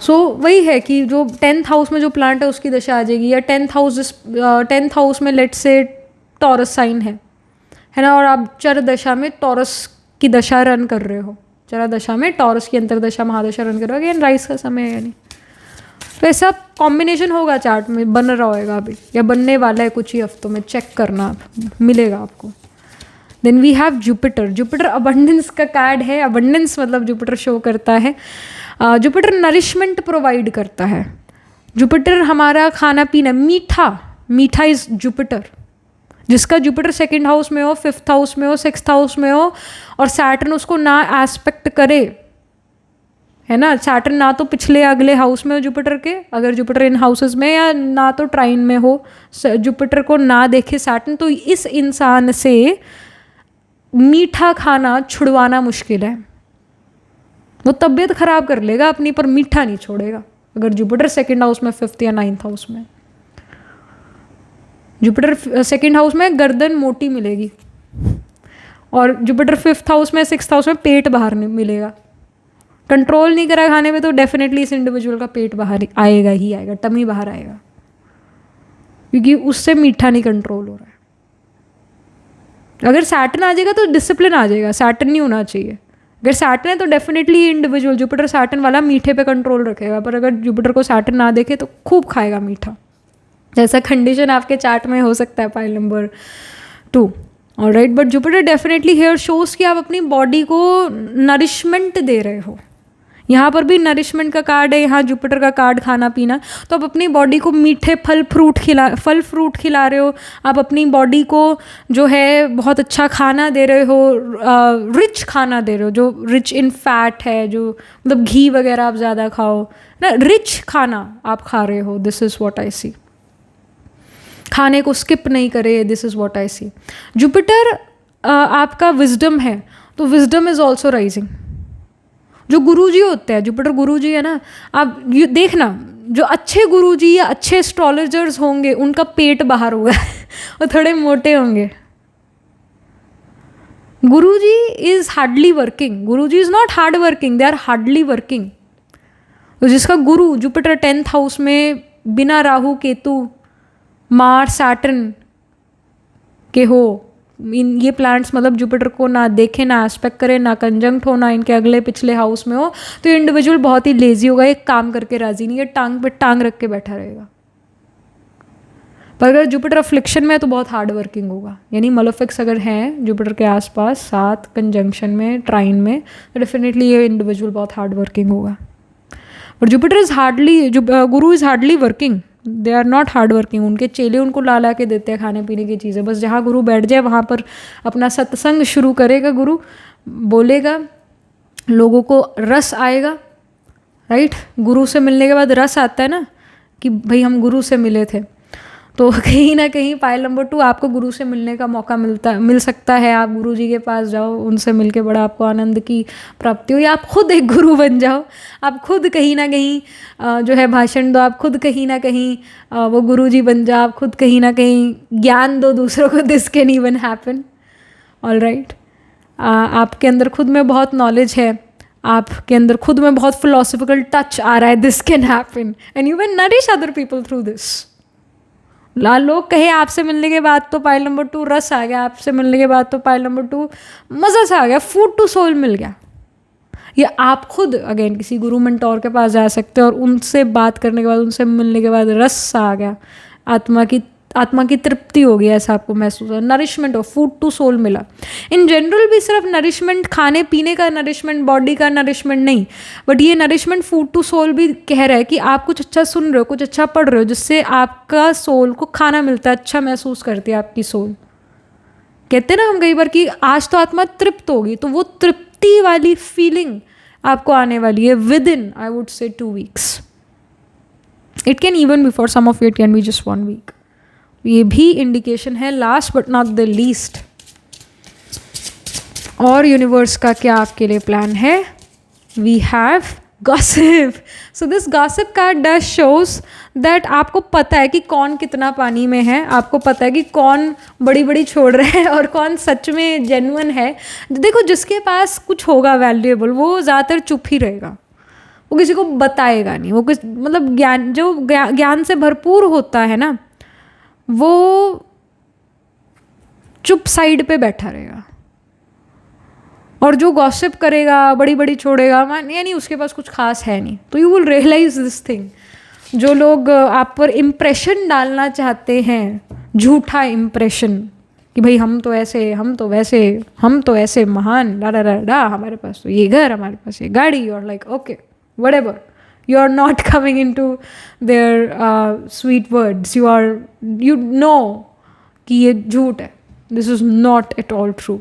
सो वही है कि जो 10th हाउस में जो प्लांट है उसकी दशा आ जाएगी, या 10th हाउस में लेट्स से टॉरस साइन है ना, और आप चर दशा में टॉरस की दशा रन कर रहे हो, चरा दशा में टॉरस की अंतरदशा महादशा रन कर रहे हो, अगेन राइस का समय है यानी। तो ऐसा कॉम्बिनेशन होगा चार्ट में, बन रहा होगा अभी या बनने वाला है कुछ ही हफ्तों में, चेक करना आप, मिलेगा आपको। Then we have Jupiter. Jupiter abundance का कार्ड है, अबंडेंस मतलब जुपिटर शो करता है, जुपिटर नरिशमेंट प्रोवाइड करता है। जुपिटर हमारा खाना पीना, मीठा इज जुपिटर। जिसका जुपिटर 2nd हाउस में हो, 5th हाउस में हो, 6th हाउस में हो, और सैटर्न उसको ना एस्पेक्ट करे, है ना, सैटर्न ना तो पिछले अगले हाउस में हो जुपिटर के, अगर जुपिटर इन हाउसेस में, या ना तो ट्राइन में हो, जुपिटर को ना देखे सैटर्न, तो इस इंसान से मीठा खाना छुड़वाना मुश्किल है। वो तबीयत खराब कर लेगा अपनी, पर मीठा नहीं छोड़ेगा अगर जुपिटर 2nd हाउस में, 5th या 9th हाउस में। जुपिटर 2nd हाउस में गर्दन मोटी मिलेगी, और जुपिटर 5th हाउस में, 6th हाउस में पेट बाहर नहीं मिलेगा। कंट्रोल नहीं करा खाने में तो डेफिनेटली इस इंडिविजुअल का पेट बाहर आएगा ही आएगा, टमी बाहर आएगा, क्योंकि उससे मीठा नहीं कंट्रोल हो रहा है। अगर सैटर्न आ जाएगा तो डिसिप्लिन आ जाएगा, सैटर्न नहीं होना चाहिए। अगर सैटर्न है तो डेफिनेटली इंडिविजुअल जुपिटर सैटर्न वाला मीठे पे कंट्रोल रखेगा, पर अगर जुपिटर को सैटर्न ना देखे तो खूब खाएगा मीठा। जैसा कंडीशन आपके चार्ट में हो सकता है pile number 2, alright. But Jupiter definitely here shows कि आप अपनी बॉडी को नरिशमेंट दे रहे हो। यहाँ पर भी नरिशमेंट का कार्ड है, यहाँ जुपिटर का कार्ड खाना पीना। तो आप अपनी बॉडी को मीठे फल फ्रूट खिला रहे हो, आप अपनी बॉडी को जो है बहुत अच्छा खाना दे रहे हो, रिच खाना दे रहे हो, जो रिच इन फैट है, जो मतलब घी वगैरह आप ज़्यादा खाओ ना, रिच खाना आप खा रहे हो। This is what I see. खाने को स्किप नहीं करे, this is what I see. Jupiter आपका विजडम है, तो विजडम इज़ ऑल्सो राइजिंग। जो गुरुजी होते हैं, जुपिटर गुरुजी है ना, आप ये देखना जो अच्छे गुरुजी या अच्छे एस्ट्रोलॉजर्स होंगे उनका पेट बाहर होगा और थोड़े मोटे होंगे। Guruji is hardly working, Guruji is not hard working, they are hardly working. तो जिसका गुरु जुपिटर 10th हाउस में बिना राहु केतु मार्स सैटर्न के हो, ये प्लैनेट्स मतलब जुपिटर को ना देखे, ना एस्पेक्ट करे, ना कंजंक्ट हो, ना इनके अगले पिछले हाउस में हो, तो ये इंडिविजुअल बहुत ही लेजी होगा, एक काम करके राजी नहीं है, टांग पे टांग रख के बैठा रहेगा। पर अगर जुपिटर अफ्लिक्शन में है तो बहुत हार्ड वर्किंग होगा, यानी मलेफिक्स अगर हैं जुपिटर के आसपास 7 कंजंक्शन में, ट्राइन में, तो डेफिनेटली ये इंडिविजुअल बहुत हार्ड वर्किंग होगा। और Jupiter is hardly, guru is hardly working, they are not hard working. उनके चेले उनको ला के देते हैं खाने पीने की चीज़ें, बस जहाँ गुरु बैठ जाए वहाँ पर अपना सत्संग शुरू करेगा, गुरु बोलेगा, लोगों को रस आएगा, राइट। गुरु से मिलने के बाद रस आता है ना कि भाई हम गुरु से मिले थे, तो कहीं ना कहीं पायल नंबर 2 आपको गुरु से मिलने का मौका मिल सकता है। आप गुरु जी के पास जाओ, उनसे मिलके बड़ा आपको आनंद की प्राप्ति हो, या आप खुद एक गुरु बन जाओ, आप खुद कहीं ना कहीं जो है भाषण दो, आप खुद कहीं ना कहीं वो गुरु जी बन जाओ, आप खुद कहीं ना कहीं ज्ञान दो दूसरों को। This can even happen, all right. आपके अंदर खुद में बहुत नॉलेज है, आपके अंदर खुद में बहुत फिलोसफिकल टच आ रहा है, this can happen and you can nourish other people through this. लोग कहे आपसे मिलने के बाद तो पाइल नंबर 2 रस आ गया, आपसे मिलने के बाद तो पाइल नंबर 2 मज़ा सा आ गया, फूड टू सोल मिल गया। या आप खुद अगेन किसी गुरु मेंटोर के पास जा सकते हैं और उनसे बात करने के बाद, उनसे मिलने के बाद रस सा आ गया, आत्मा की तृप्ति हो गई, ऐसा आपको महसूस हो, नरिशमेंट हो, फूड टू सोल मिला। इन जनरल भी सिर्फ नरिशमेंट खाने पीने का नरिशमेंट, बॉडी का नरिशमेंट नहीं, बट ये नरिशमेंट फूड टू सोल भी कह रहा है कि आप कुछ अच्छा सुन रहे हो, कुछ अच्छा पढ़ रहे हो, जिससे आपका सोल को खाना मिलता है, अच्छा महसूस करती है आपकी सोल। कहते हैं ना हम कई बार कि आज तो आत्मा तृप्त होगी, तो वो तृप्ति वाली फीलिंग आपको आने वाली है विद इन, आई वुड से 2 weeks। It can even be for some of you, it can be just 1 week। ये भी इंडिकेशन है। Last but not the least, और यूनिवर्स का क्या आपके लिए प्लान है? We have gossip. So this gossip card does shows that आपको पता है कि कौन कितना पानी में है, आपको पता है कि कौन बड़ी बड़ी छोड़ रहा है और कौन सच में जेन्युइन है। देखो, जिसके पास कुछ होगा वैल्यूएबल, वो ज़्यादातर चुप ही रहेगा, वो किसी को बताएगा नहीं। वो कुछ मतलब ज्ञान से भरपूर होता है ना, वो चुप साइड पे बैठा रहेगा। और जो गॉसिप करेगा, बड़ी बड़ी छोड़ेगा, यानी उसके पास कुछ खास है नहीं। तो you will realise this thing. जो लोग आप पर इम्प्रेशन डालना चाहते हैं, झूठा इम्प्रेशन कि भाई हम तो ऐसे, हम तो वैसे, हम तो ऐसे महान, डा डा डा डा, हमारे पास तो ये घर, हमारे पास ये गाड़ी, you are like okay whatever, you are not coming into their sweet words, you know कि ये झूठ है, this is not at all true।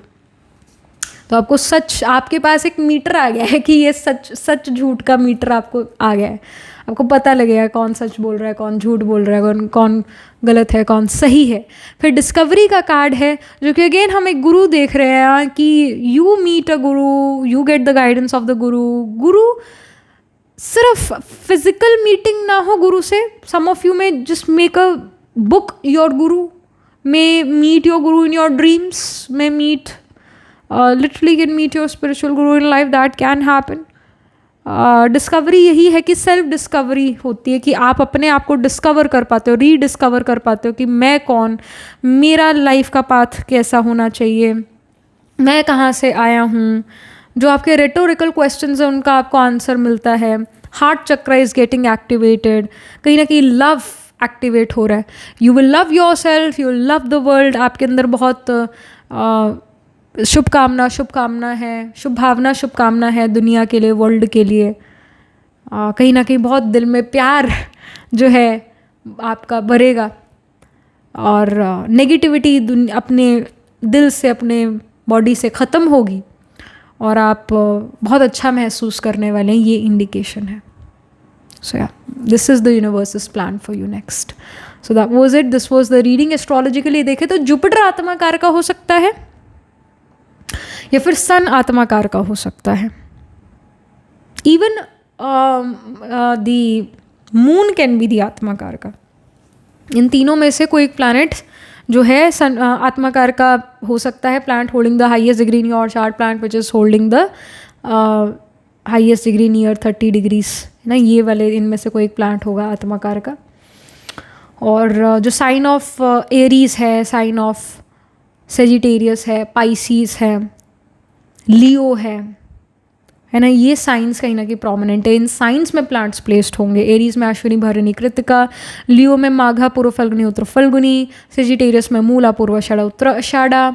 तो आपको सच, आपके पास एक मीटर आ गया है कि ये सच झूठ का मीटर आपको आ गया है। आपको पता लगेगा कौन सच बोल रहा है, कौन झूठ बोल रहा है, कौन गलत है, कौन सही है। फिर डिस्कवरी का कार्ड है, जो कि अगेन हम एक गुरु देख रहे हैं कि you meet a Guru, you get the guidance of the गुरु सिर्फ फिजिकल मीटिंग ना हो गुरु से। सम ऑफ यू में just make a book your Guru, may meet your guru in your dreams, may meet literally can meet your spiritual guru in life, that can happen। Discovery यही है कि self discovery होती है कि आप अपने आप को डिस्कवर कर पाते हो, रीडिस्कवर कर पाते हो कि मैं कौन, मेरा लाइफ का पाथ कैसा होना चाहिए, मैं कहाँ से आया हूँ। जो आपके रेटोरिकल क्वेश्चंस हैं उनका आपको आंसर मिलता है। हार्ट चक्र इज गेटिंग एक्टिवेटेड, कहीं ना कहीं लव एक्टिवेट हो रहा है। You will love your self, you will love the world. आपके अंदर बहुत शुभकामना है, शुभकामना है दुनिया के लिए, वर्ल्ड के लिए। कहीं ना कहीं बहुत दिल में प्यार जो है आपका भरेगा और नेगेटिविटी अपने दिल से, अपने बॉडी से ख़त्म होगी और आप बहुत अच्छा महसूस करने वाले हैं। ये इंडिकेशन है। So yeah this is the universe's plan for you next. So that was it, this was the reading. Astrologically देखें तो जुपिटर आत्माकार का हो सकता है या फिर सन आत्माकार का हो सकता है। Even the moon can be the आत्माकार का। इन तीनों में से कोई एक प्लैनेट जो है सन आत्माकार का हो सकता है। Plant holding the highest degree in your chart, planet which is holding the highest degree near 30 degrees ना, ये वाले इनमें से कोई एक प्लांट होगा आत्माकार का। और जो साइन ऑफ एरीज है, साइन ऑफ सेजिटेरियस है, पाइसीस है, लियो है है ना, ये साइंस कहीं ना कहीं प्रोमिनेंट है। इन साइंस में प्लांट्स प्लेस्ड होंगे। एरीज में अश्विनी भरणी कृतिका, लियो में माघा पूर्व फल्गुनी उत्तर फल्गुनी, सेजिटेरियस में मूला पूर्व आषाढ़ा उत्तर आषाढ़ा,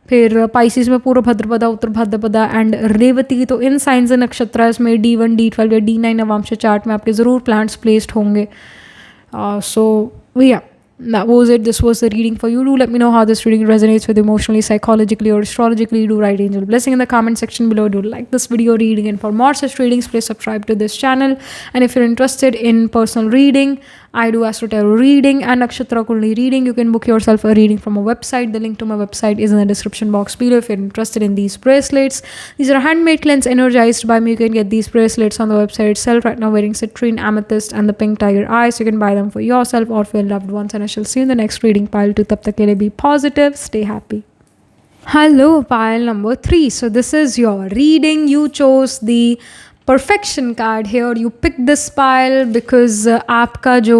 फिर पाइसिस में पूर्व भद्रपदा उत्तर भाद्रपदा एंड रेवती। तो इन साइंस एंड नक्षत्र में D1 D12 या D9 नवांश चार्ट में आपके ज़रूर प्लांट्स प्लेस्ड होंगे। सो या that was it. This was the reading for you. Do let me know how this reading resonates with you emotionally, psychologically, or astrologically. Do write angel blessing in the comment section below. Do like this video reading, and for more such readings, please subscribe to this channel. And if you're interested in personal reading, I do Astro Tarot reading and Nakshatra Kundalini reading. You can book yourself a reading from a website. The link to my website is in the description box below. If you're interested in these bracelets, these are handmade, cleansed, energized by me. You can get these bracelets on the website itself. Right now, wearing citrine, amethyst, and the pink tiger eyes. You can buy them for yourself or for your loved ones. And I shall see you in the next reading pile 2. Tab tak ke liye be positive, stay happy. Hello, pile number 3. So this is your reading. You chose the perfection card here. You picked this pile because आपका जो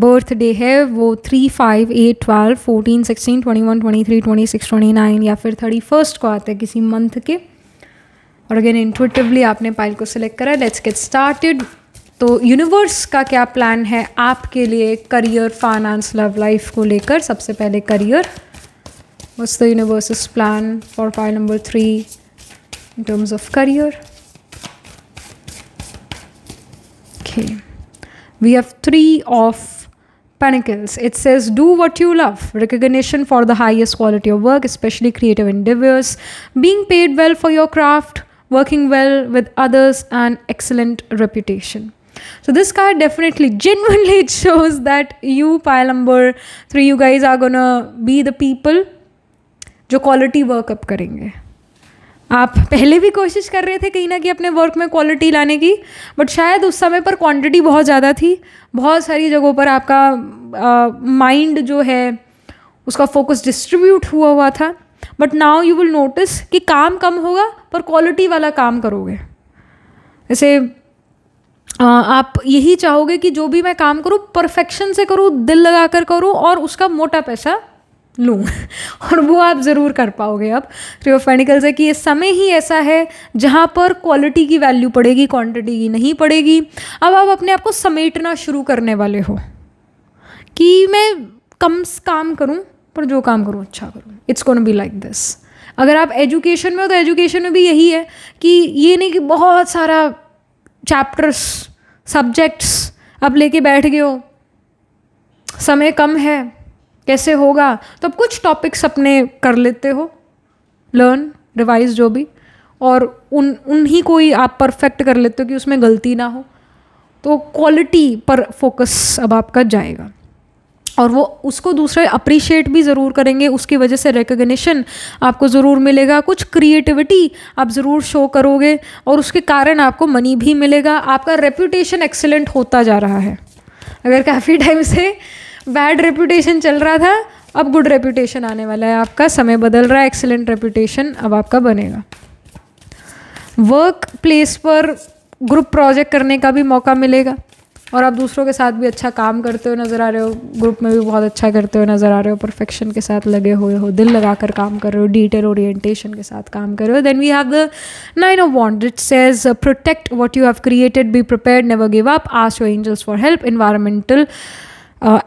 birthday है वो 3, 5, 8, 12, 14, 16, 21, 23, 26, 29 या फिर 31 को आता है किसी मंथ के। और अगेन इंट्यूटिवली आपने पाइल को सिलेक्ट करा। Let's get started. तो यूनिवर्स का क्या प्लान है आपके लिए करियर, फाइनेंस, लव लाइफ को लेकर? सबसे पहले career. What's the universe plan for pile number 3 in terms of career? Okay, we have 3 of Pentacles. It says do what you love, recognition for the highest quality of work, especially creative endeavors, being paid well for your craft, working well with others, and excellent reputation. So this card definitely, genuinely, it shows that you, pile number 3, you guys are gonna be the people जो quality work up करेंगे। आप पहले भी कोशिश कर रहे थे कहीं ना कहीं अपने वर्क में क्वालिटी लाने की, बट शायद उस समय पर क्वांटिटी बहुत ज़्यादा थी। बहुत सारी जगहों पर आपका माइंड जो है उसका फोकस डिस्ट्रीब्यूट हुआ था। But now you will notice कि काम कम होगा पर क्वालिटी वाला काम करोगे। जैसे आप यही चाहोगे कि जो भी मैं काम करूँ परफेक्शन से करूँ, दिल लगा कर करूँ और उसका मोटा पैसा लूँ और वो आप ज़रूर कर पाओगे। अब 3 ऑफ पेंटिकल्स है कि ये समय ही ऐसा है जहाँ पर क्वालिटी की वैल्यू पड़ेगी, क्वांटिटी की नहीं पड़ेगी। अब आप अपने आप को समेटना शुरू करने वाले हो कि मैं कम काम करूँ पर जो काम करूँ अच्छा करूँ। It's gonna be like this. अगर आप एजुकेशन में हो तो एजुकेशन में भी यही है कि ये नहीं कि बहुत सारा चैप्टर्स, सब्जेक्ट्स आप लेके बैठ गए हो, समय कम है, कैसे होगा, तो अब कुछ टॉपिक्स अपने कर लेते हो, लर्न, रिवाइज जो भी, और उन्हीं को ही आप परफेक्ट कर लेते हो कि उसमें गलती ना हो। तो क्वालिटी पर फोकस अब आपका जाएगा और वो उसको दूसरे अप्रिशिएट भी ज़रूर करेंगे। उसकी वजह से रिकग्निशन आपको ज़रूर मिलेगा, कुछ क्रिएटिविटी आप ज़रूर शो करोगे और उसके कारण आपको मनी भी मिलेगा। आपका रेपुटेशन एक्सीलेंट होता जा रहा है। अगर काफ़ी टाइम से बैड रेपुटेशन चल रहा था, अब गुड रेपुटेशन आने वाला है। आपका समय बदल रहा है, एक्सीलेंट रेपुटेशन अब आपका बनेगा। वर्क प्लेस पर ग्रुप प्रोजेक्ट करने का भी मौका मिलेगा और आप दूसरों के साथ भी अच्छा काम करते हो नज़र आ रहे हो, ग्रुप में भी बहुत अच्छा करते हो नज़र आ रहे हो, परफेक्शन के साथ लगे हुए हो, दिल लगाकर काम कर रहे हो, डिटेल ओरिएंटेशन के साथ काम कर रहे हो। Then we have the 9 of wands. It says protect what you have created, be prepared, never give up, ask your angels for help, environmental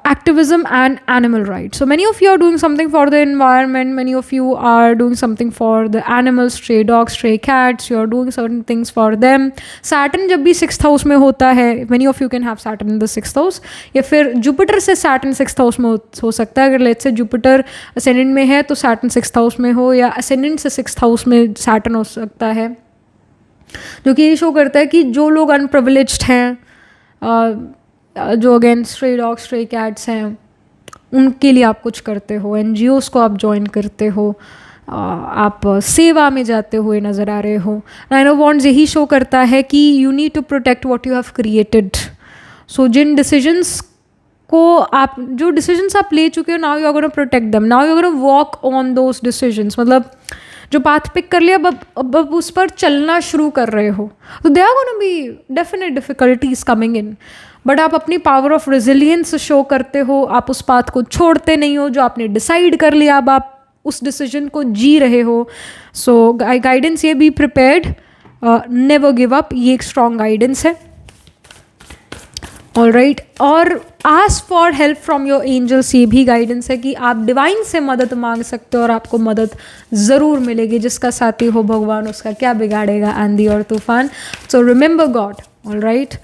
activism and animal rights. So many of you are doing something for the environment, many of you are doing something for the animals, stray dogs, stray cats, you are doing certain things for them. Saturn जब भी 6th house में होता है, many of you can have Saturn in the 6th house, या फिर Jupiter से Saturn 6th house में हो सकता है। अगर let's say Jupiter ascendant में है तो Saturn 6th house में हो, या ascendant से 6th house में Saturn हो सकता है, जो कि ये शो करता है कि जो लोग अनप्रिविलेज्ड हैं, जो again stray dog, stray cats हैं, उनके लिए आप कुछ करते हो, NGOs को आप ज्वाइन करते हो, आप सेवा में जाते हुए नज़र आ रहे हो। 9 ऑफ वॉन्ड्स यही शो करता है कि you need to protect what you have created. So जिन डिसीजंस को आप, जो डिसीजंस आप ले चुके हो, now you are gonna protect them, now you are gonna walk on those decisions. मतलब जो पाथ पिक कर लिया अब उस पर चलना शुरू कर रहे हो, तो they are gonna be definite difficulties coming in, but आप अपनी पावर ऑफ रेजिलियंस शो करते हो। आप उस पाथ को छोड़ते नहीं हो जो आपने डिसाइड कर लिया, अब आप उस डिसीजन को जी रहे हो। सो गाइडेंस ये, be prepared, never give up, ये एक स्ट्रॉन्ग गाइडेंस है। ऑल राइट, और ask for help from your angels, ये भी गाइडेंस है कि आप डिवाइन से मदद मांग सकते हो और आपको मदद ज़रूर मिलेगी। जिसका साथी हो भगवान उसका क्या बिगाड़ेगा, आंधी और तूफान। So remember God. All right,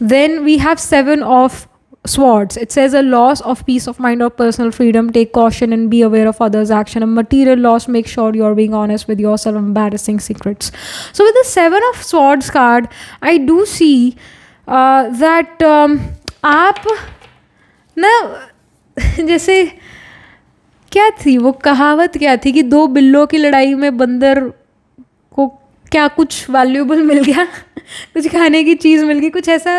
then we have 7 of swords. It says a loss of peace of mind or personal freedom. Take caution and be aware of others' action. A material loss, make sure you're being honest with yourself. Embarrassing secrets. So with the 7 of swords card, I do see that आप ना जैसे क्या थी वो कहावत, क्या थी कि 2 बिल्लों की लड़ाई में बंदर को क्या कुछ वैल्यूएबल मिल गया कुछ खाने की चीज़ मिल गई, कुछ ऐसा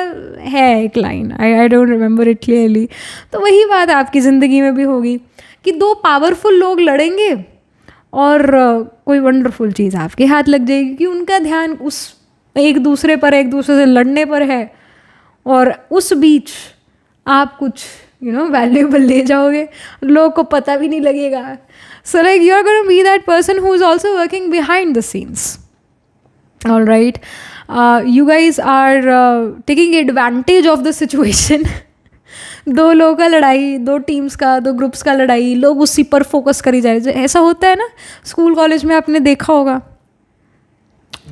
है एक line, I don't remember it clearly. तो वही बात आपकी ज़िंदगी में भी होगी कि 2 पावरफुल लोग लड़ेंगे और कोई वंडरफुल चीज़ आपके हाथ लग जाएगी कि उनका ध्यान उस एक दूसरे से लड़ने पर है, और उस बीच आप कुछ वैल्यूएबल ले जाओगे, लोगों को पता भी नहीं लगेगा। So like you are gonna be that person who is also working behind the scenes. All right, you guys are taking advantage of the situation. 2 लोगों का लड़ाई, 2 टीम्स का, 2 ग्रुप्स का लड़ाई, लोग उसी पर फोकस करी जा रहे हैं। ऐसा होता है ना स्कूल कॉलेज में, आपने देखा होगा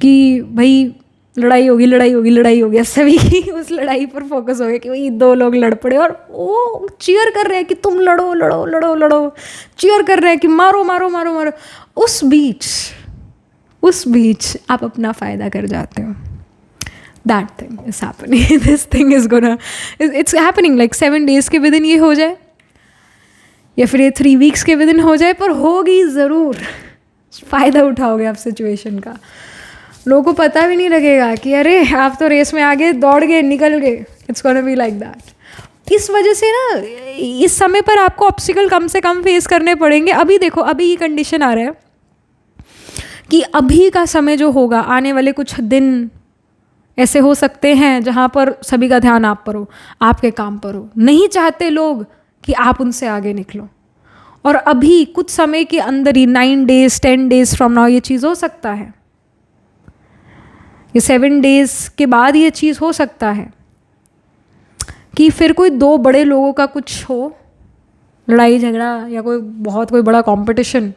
कि भाई लड़ाई होगी, सभी उस लड़ाई पर फोकस हो गया कि भाई 2 लोग लड़ पड़े और वो चीयर कर रहे हैं कि तुम लड़ो, चीयर कर रहे हैं कि मारो। उस बीच आप अपना फ़ायदा कर जाते हो। That thing is happening. This thing is it's happening like 7 days के विदिन ये हो जाए, या फिर ये 3 weeks के विदिन हो जाए, पर होगी ज़रूर। फ़ायदा उठाओगे आप सिचुएशन का, लोगों को पता भी नहीं लगेगा कि अरे आप तो रेस में आगे दौड़ गए, निकल गए। It's gonna be like that. इस वजह से ना इस समय पर आपको ऑब्स्टिकल कम से कम फेस करने पड़ेंगे। अभी देखो, अभी ये कंडीशन आ रहा है कि अभी का समय जो होगा, आने वाले कुछ दिन ऐसे हो सकते हैं जहाँ पर सभी का ध्यान आप पर हो, आपके काम पर हो। नहीं चाहते लोग कि आप उनसे आगे निकलो, और अभी कुछ समय के अंदर ही 9 days 10 days फ्रॉम नाउ ये चीज़ हो सकता है, ये 7 days के बाद ये चीज़ हो सकता है कि फिर कोई 2 बड़े लोगों का कुछ हो, लड़ाई झगड़ा या कोई बड़ा कंपटीशन,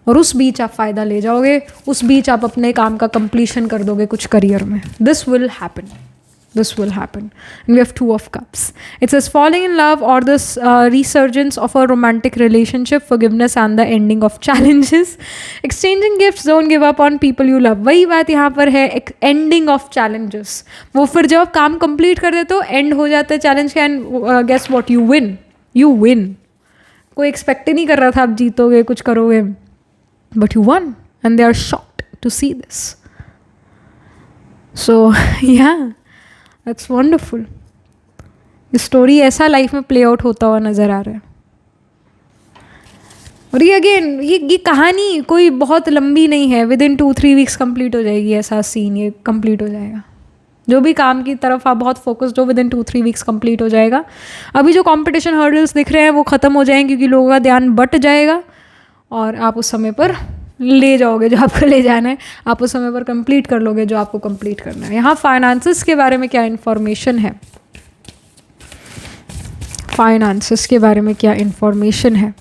और उस बीच आप फ़ायदा ले जाओगे, उस बीच आप अपने काम का कंप्लीशन कर दोगे कुछ करियर में। This will happen and we have 2 of cups. It says falling in love or this resurgence of a romantic relationship, forgiveness and the ending of challenges, exchanging gifts, don't give up on people you love. वही बात यहाँ पर है, ending of challenges। वो फिर जब आप काम कंप्लीट कर देते हो, एंड हो जाता है चैलेंज का, and guess what, you win. कोई एक्सपेक्ट ही नहीं कर रहा था आप जीतोगे, कुछ करोगे, but you won and they are shocked to see this. So yeah, that's wonderful. ये स्टोरी ऐसा लाइफ में प्ले आउट होता हुआ नज़र आ रहा है। और ये अगेन ये कहानी कोई बहुत लंबी नहीं है, विदिन 2-3 weeks कंप्लीट हो जाएगी। ऐसा सीन ये कंप्लीट हो जाएगा। जो भी काम की तरफ आप बहुत फोकस्ड हो, विदिन 2-3 weeks कंप्लीट हो जाएगा। अभी जो कंपटीशन हर्डल्स दिख रहे हैं वो ख़त्म हो जाएंगे क्योंकि लोगों का ध्यान बट जाएगा, और आप उस समय पर ले जाओगे जो आपको ले जाना है, आप उस समय पर कंप्लीट कर लोगे जो आपको कंप्लीट करना है। यहाँ फाइनेंसेस के बारे में क्या इन्फॉर्मेशन है, फाइनेंसेस के बारे में क्या इन्फॉर्मेशन है।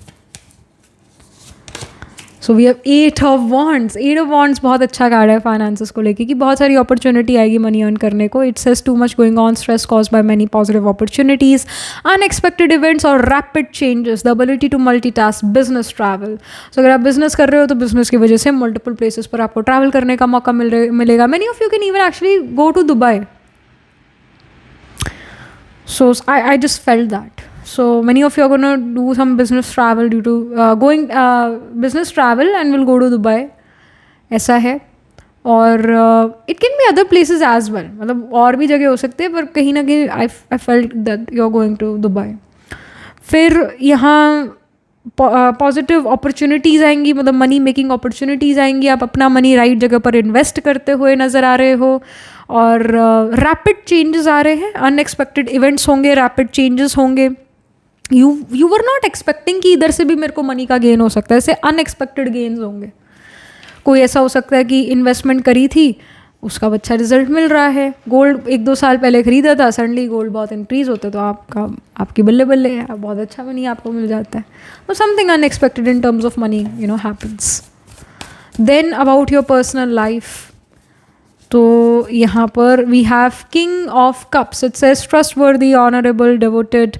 So we have 8 of Wands। 8 of Wands बहुत अच्छा कार्ड है फाइनेंसेस को लेके कि बहुत सारी अपॉर्चुनिटी आएगी मनी अर्न करने को। It says too much going on, stress cause by many positive opportunities, unexpected events और rapid changes, the ability to multitask, business travel. So अगर आप बिजनेस कर रहे हो तो बिजनेस की वजह से मल्टीपल प्लेसेस पर आपको ट्रैवल करने का मौका मिलेगा। Many of you can even actually go to Dubai. So I just felt that. So many of you are going to do some business travel due to business travel and will go to Dubai. ऐसा है, और it can be other places as well, मतलब और भी जगह हो सकते हैं, पर कहीं ना कहीं I felt that you are going to Dubai। फिर यहाँ पॉजिटिव अपॉर्चुनिटीज़ आएंगी, मतलब मनी मेकिंग अपॉर्चुनिटीज़ आएंगी। आप अपना मनी राइट जगह पर इन्वेस्ट करते हुए नज़र आ रहे हो, और रैपिड चेंजेस आ रहे हैं, अनएक्सपेक्टेड इवेंट्स होंगे, रैपिड चेंजेस होंगे। यू वर नॉट एक्सपेक्टिंग कि इधर से भी मेरे को मनी का गेन हो सकता है, ऐसे अनएक्सपेक्टेड गेन्स होंगे। कोई ऐसा हो सकता है कि इन्वेस्टमेंट करी थी उसका अच्छा रिजल्ट मिल रहा है। गोल्ड 1-2 साल पहले ख़रीदा था, सडनली गोल्ड बहुत इंक्रीज़ होता है तो आपकी बल्ले बल्ले है, बहुत अच्छा मनी आपको मिल जाता है। तो something unexpected in terms of money happens. Then about your personal life, तो यहाँ पर we have king of cups. It says trustworthy, honourable, devoted,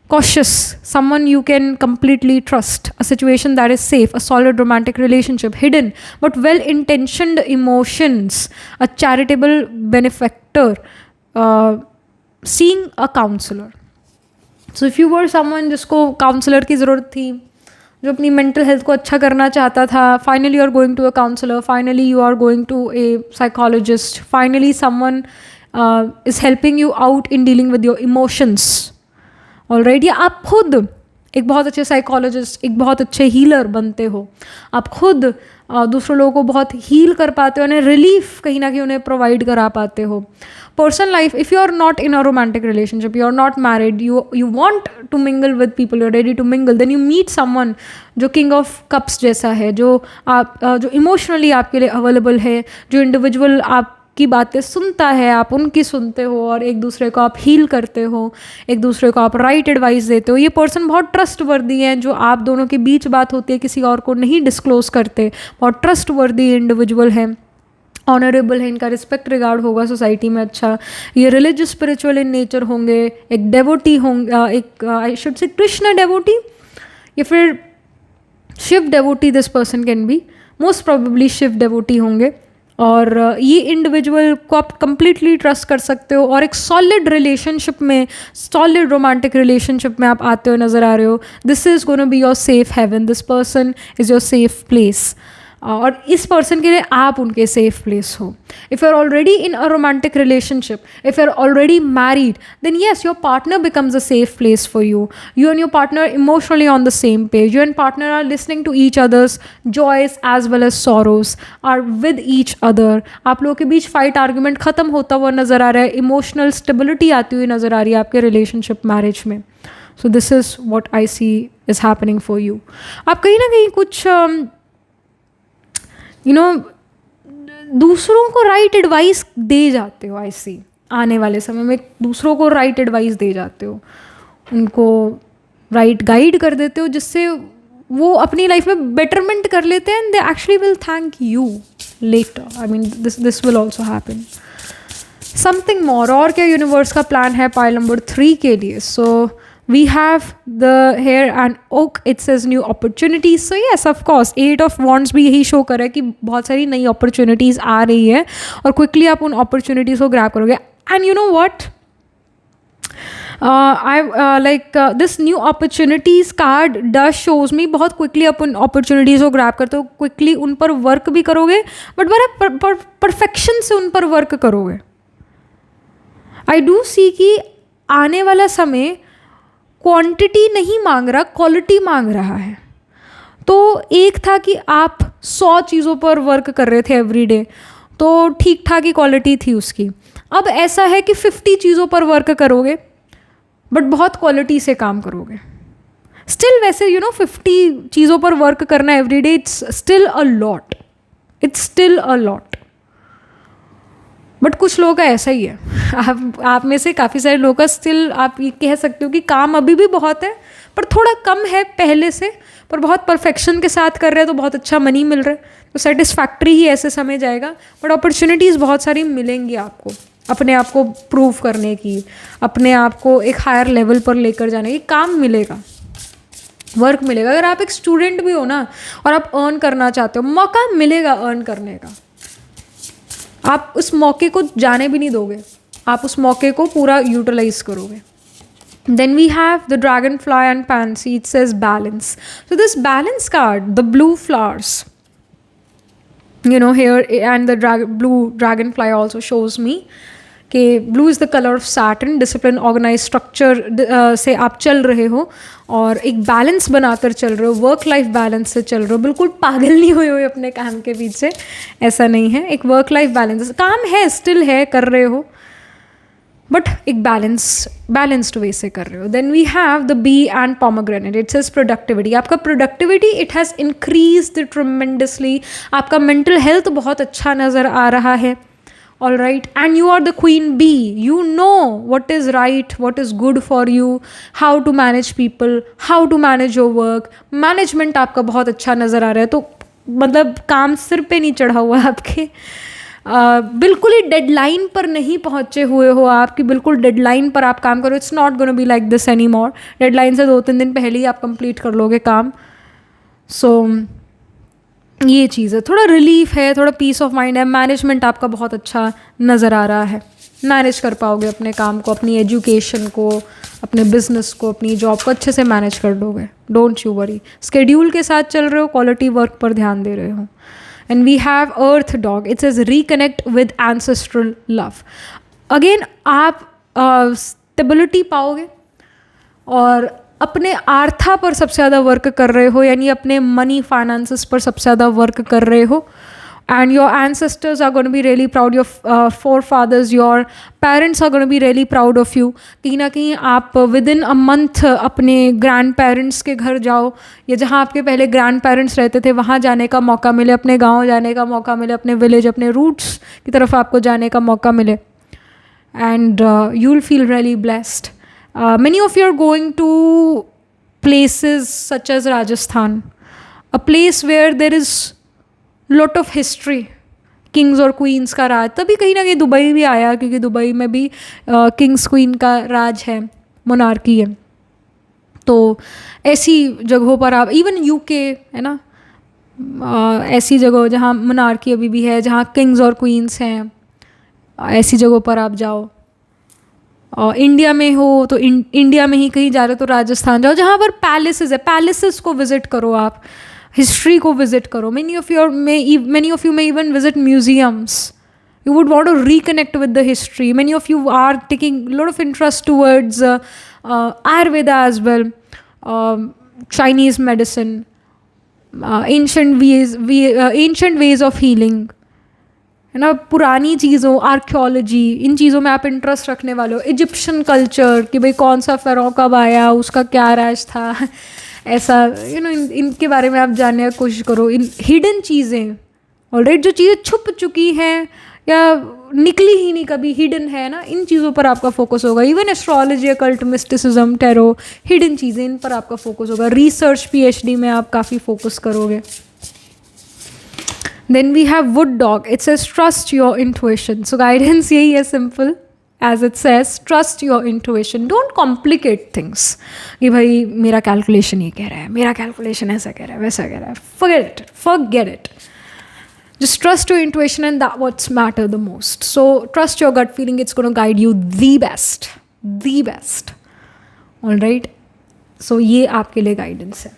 cautious, someone you can completely trust, a situation that is safe, a solid romantic relationship, hidden but well intentioned emotions, a charitable benefactor, seeing a counselor. So if you were someone जिसको counsellor की ज़रूरत थी, जो अपनी mental health को अच्छा करना चाहता था, finally you are going to a counsellor, finally you are going to a psychologist, finally someone is helping you out in dealing with your emotions. Alright, या आप खुद एक बहुत अच्छे साइकोलॉजिस्ट, एक बहुत अच्छे हीलर बनते हो, आप खुद दूसरों लोगों को बहुत हील कर पाते हो, उन्हें रिलीफ कहीं ना कहीं उन्हें प्रोवाइड करा पाते हो। Personal life, if you are not in a romantic relationship, you are not married, you want to mingle with people, you are ready to mingle, then you meet someone जो king of cups जैसा है, जो emotionally आपके लिए available है, जो individual आपकी बातें सुनता है, आप उनकी सुनते हो और एक दूसरे को आप हील करते हो, एक दूसरे को आप राइट एडवाइस देते हो। ये पर्सन बहुत ट्रस्टवर्दी है, जो आप दोनों के बीच बात होती है किसी और को नहीं डिस्क्लोज करते, बहुत ट्रस्टवर्दी इंडिविजुअल है, ऑनरेबल है, इनका रिस्पेक्ट रिगार्ड होगा सोसाइटी में अच्छा, ये रिलीजियस स्पिरिचुअल इन नेचर होंगे, एक डेवोटी होंगे, एक I should say Krishna devotee या फिर Shiv devotee, this person can be most probably Shiv devotee होंगे। और ये इंडिविजुअल को आप कंप्लीटली ट्रस्ट कर सकते हो और एक सॉलिड रिलेशनशिप में, सॉलिड रोमांटिक रिलेशनशिप में आप आते हो नज़र आ रहे हो। This is gonna be your safe haven, this person is your safe place, और इस पर्सन के लिए आप उनके सेफ प्लेस हो। If you are already in a romantic relationship, if you are already married, then yes your partner becomes a safe place for you. You and your partner emotionally on the same page, you and partner are listening to each other's joys as well as sorrows, are with each other. आप लोगों के बीच fight argument ख़त्म होता हुआ नज़र आ रहा है, इमोशनल स्टेबिलिटी आती हुई नज़र आ रही है आपके रिलेशनशिप मैरिज में। So this is what I see is happening for you. आप कहीं ना कहीं कुछ दूसरों को राइट एडवाइस दे जाते हो। आई सी आने वाले समय में दूसरों को राइट एडवाइस दे जाते हो, उनको राइट गाइड कर देते हो, जिससे वो अपनी लाइफ में बेटरमेंट कर लेते हैं, and they actually will thank you later. I mean this will also happen. Something more, और क्या यूनिवर्स का प्लान है पाइल नंबर 3 के लिए? सो we have the here and oak, it says new opportunities. So yes, of course 8 of wands भी यही show कर रहा है कि बहुत सारी नई opportunities आ रही है और quickly आप उन opportunities को grab करोगे। And you know what, this new opportunities card does shows me बहुत quickly आप उन opportunities को grab करते हो, quickly उन पर work भी करोगे, but बड़ा perfection से उन पर work करोगे। I do see कि आने वाला समय क्वांटिटी नहीं मांग रहा, क्वालिटी मांग रहा है। तो एक था कि आप 100 चीज़ों पर वर्क कर रहे थे एवरी डे, तो ठीक ठाक ही क्वालिटी थी उसकी। अब ऐसा है कि 50 चीज़ों पर वर्क करोगे बट बहुत क्वालिटी से काम करोगे। स्टिल वैसे 50 चीज़ों पर वर्क करना every day, it's still a lot, it's still a lot. But कुछ लोगों का ऐसा ही है, आप में से काफ़ी सारे लोगों का स्टिल आप ये कह सकते हो कि काम अभी भी बहुत है पर थोड़ा कम है पहले से, पर बहुत परफेक्शन के साथ कर रहे हैं तो बहुत अच्छा मनी मिल रहा है, तो सेटिस्फैक्ट्री ही ऐसे समय जाएगा। बट अपॉर्चुनिटीज़ बहुत सारी मिलेंगी आपको अपने आप को प्रूव करने की, अपने आप को एक हायर लेवल पर लेकर जाने की। काम मिलेगा, वर्क मिलेगा। अगर आप एक स्टूडेंट भी हो ना और आप अर्न करना चाहते हो, मौका मिलेगा अर्न करने का। आप उस मौके को जाने भी नहीं दोगे, आप उस मौके को पूरा यूटिलाइज करोगे। Then we have the dragonfly and pansy. It says balance. So this balance card, the blue flowers, here, and the blue dragonfly also shows me कि blue is the color of Saturn, discipline, organized structure से आप चल रहे हो और एक balance बनाकर चल रहे हो, वर्क लाइफ बैलेंस से चल रहे हो, बिल्कुल पागल नहीं हुए अपने काम के पीछे, ऐसा नहीं है। एक वर्क लाइफ बैलेंस, काम है, स्टिल है, कर रहे हो, बट एक बैलेंस्ड वे से कर रहे हो। Then we have the bee and pomegranate. It says productivity, आपका productivity it has increased tremendously. आपका मेंटल हेल्थ बहुत अच्छा नज़र आ रहा है, all right, and you are the queen bee. You know what is right, what is good for you, how to manage people, how to manage your work. Management आपका बहुत अच्छा नज़र आ रहा है, तो मतलब काम सिर पे नहीं चढ़ा हुआ है आपके, बिल्कुल ही डेडलाइन पर नहीं पहुँचे हुए हो आप कि बिल्कुल डेडलाइन पर आप काम करो. It's not gonna be like this any more. Deadline से 2-3 दिन पहले ही आप कंप्लीट कर लोगे काम. सो ये चीज़ है, थोड़ा रिलीफ है, थोड़ा पीस ऑफ माइंड है. मैनेजमेंट आपका बहुत अच्छा नज़र आ रहा है. मैनेज कर पाओगे अपने काम को, अपनी एजुकेशन को, अपने बिजनेस को, अपनी जॉब को अच्छे से मैनेज कर लोगे. Don't you worry. स्केड्यूल के साथ चल रहे हो, क्वालिटी वर्क पर ध्यान दे रहे हो. And we have earth dog. It says reconnect with ancestral love. Again आप स्टेबिलिटी पाओगे और अपने आर्था पर सबसे ज़्यादा वर्क कर रहे हो, यानी अपने मनी फाइनेंसेस पर सबसे ज़्यादा वर्क कर रहे हो. And your ancestors are gonna be really proud. Your forefathers, your parents are gonna be really proud of you. कहीं ना कहीं आप विद इन अ मंथ अपने ग्रैंड पेरेंट्स के घर जाओ, या जहाँ आपके पहले ग्रैंड पेरेंट्स रहते थे वहाँ जाने का मौका मिले, अपने गाँव जाने का मौका मिले, अपने विलेज, अपने रूट्स की तरफ आपको जाने का मौका मिले. And you will feel really blessed. Many of you are going to places such as Rajasthan, a place where there is lot of history, kings और queens का राज. तभी कहीं ना कहीं दुबई भी आया, क्योंकि दुबई में भी किंग्स क्वीन का राज है, मोनार्की है. तो ऐसी जगहों पर आप, इवन यूके है ना, ऐसी जगह जहाँ मोनार्की अभी भी है, जहाँ किंग्स और क्वींस हैं, ऐसी जगहों पर आप जाओ. इंडिया में हो तो इंडिया में ही कहीं जा रहे हो तो राजस्थान जाओ, जहाँ पर पैलेसेस है, पैलेसेस को विजिट करो आप, हिस्ट्री को विजिट करो. many of you may even visit museums. You would want to reconnect with the history. Many of you are taking a lot of interest towards Ayurveda as well, Chinese medicine, ancient ways of healing, है ना, पुरानी चीज़ों, archaeology, इन चीज़ों में आप interest रखने वाले हो. इजिप्शियन कल्चर, कि भाई कौन सा फ़राओ कब आया, उसका क्या राज था, ऐसा इनके बारे में आप जानने की कोशिश करो. इन हिडन चीज़ें, ऑलराइट, जो चीज़ें छुप चुकी हैं या निकली ही नहीं कभी, हिडन है ना, इन चीज़ों पर आपका फोकस होगा. Even astrology, occult, mysticism, tarot, hidden चीज़ें, इन पर आपका फोकस होगा. रिसर्च, PhD में आप काफ़ी फोकस करोगे. Then we have wood dog. It says trust your intuition. So guidance यही है, simple as it says, trust your intuition. Don't complicate things. कि भाई मेरा calculation ये कह रहा है, मेरा calculation ऐसा कह रहा है, वैसा कह रहा है. Forget it. Just trust your intuition, and that what's matter the most. So trust your gut feeling. It's going to guide you the best. All right. So ये आपके लिए guidance है.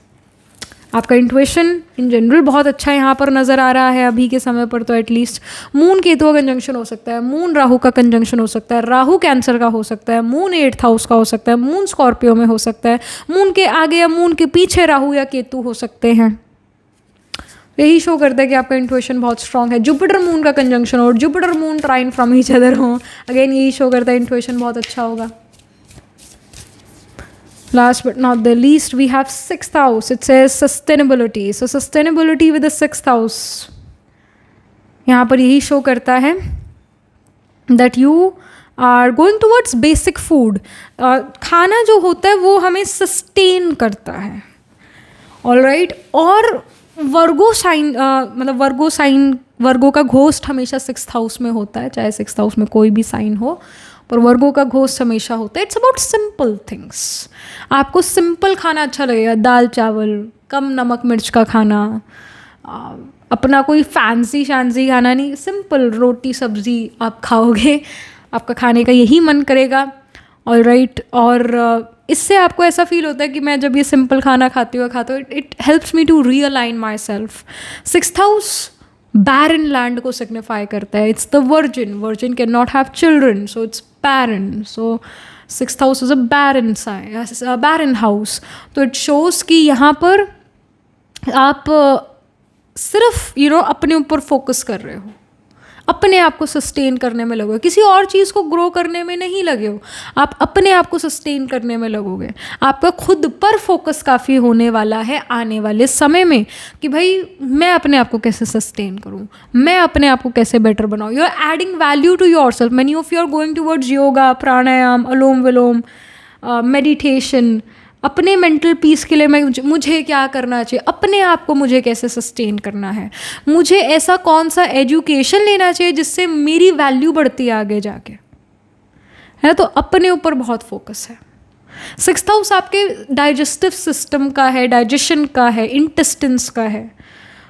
आपका इंट्यूशन इन जनरल बहुत अच्छा यहाँ पर नज़र आ रहा है अभी के समय पर. तो एटलीस्ट मून केतु का कंजंक्शन हो सकता है, मून राहु का कंजंक्शन हो सकता है, राहु कैंसर का हो सकता है, मून 8th हाउस का हो सकता है, मून स्कॉर्पियो में हो सकता है, मून के आगे या मून के पीछे राहु या केतु हो सकते हैं. यही शो करता है कि आपका इंट्यूशन बहुत स्ट्रांग है. जुपिटर मून का कंजंक्शन और Jupiter moon trine from each other हो, अगेन यही शो करता है इंट्यूशन बहुत अच्छा होगा. Last but not the least, we have 6th house. It says sustainability. So sustainability with the 6th house. यहाँ पर यही शो करता है that you are going towards basic food. खाना जो होता है वो हमें sustain करता है. All right. और वर्गो साइन, वर्गो का घोस्ट हमेशा 6th हाउस में होता है, चाहे 6th हाउस में कोई भी साइन हो, पर वर्गों का घोस्ट हमेशा होता है. It's about simple things. आपको सिंपल खाना अच्छा लगेगा, दाल चावल, कम नमक मिर्च का खाना, अपना कोई फैंसी खाना नहीं, सिंपल रोटी सब्जी आप खाओगे, आपका खाने का यही मन करेगा. ऑलराइट. और इससे आपको ऐसा फील होता है कि मैं जब ये सिंपल खाना खाती हूँ, it helps me to realign my self. 6th house barren land को सिग्निफाई करता है. It's the virgin can not have children, so it's barren. So 6th house is a barren house. तो इट शोज़ कि यहाँ पर आप सिर्फ अपने ऊपर फोकस कर रहे हो, अपने आप को सस्टेन करने में लगोगे, किसी और चीज़ को ग्रो करने में नहीं लगे हो, आप अपने आप को सस्टेन करने में लगोगे। आपका खुद पर फोकस काफ़ी होने वाला है आने वाले समय में कि भाई मैं अपने आप को कैसे सस्टेन करूँ, मैं अपने आप को कैसे बेटर बनाऊँ। You are adding value to yourself. Many of you are going towards yoga, pranayama, alom vilom, meditation. अपने मेंटल पीस के लिए मुझे क्या करना चाहिए, अपने आप को मुझे कैसे सस्टेन करना है, मुझे ऐसा कौन सा एजुकेशन लेना चाहिए जिससे मेरी वैल्यू बढ़ती है आगे जाके, है। तो अपने ऊपर बहुत फोकस है। 6th हाउस आपके डाइजेस्टिव सिस्टम का है, डाइजेशन का है, इंटेस्टिन्स का है।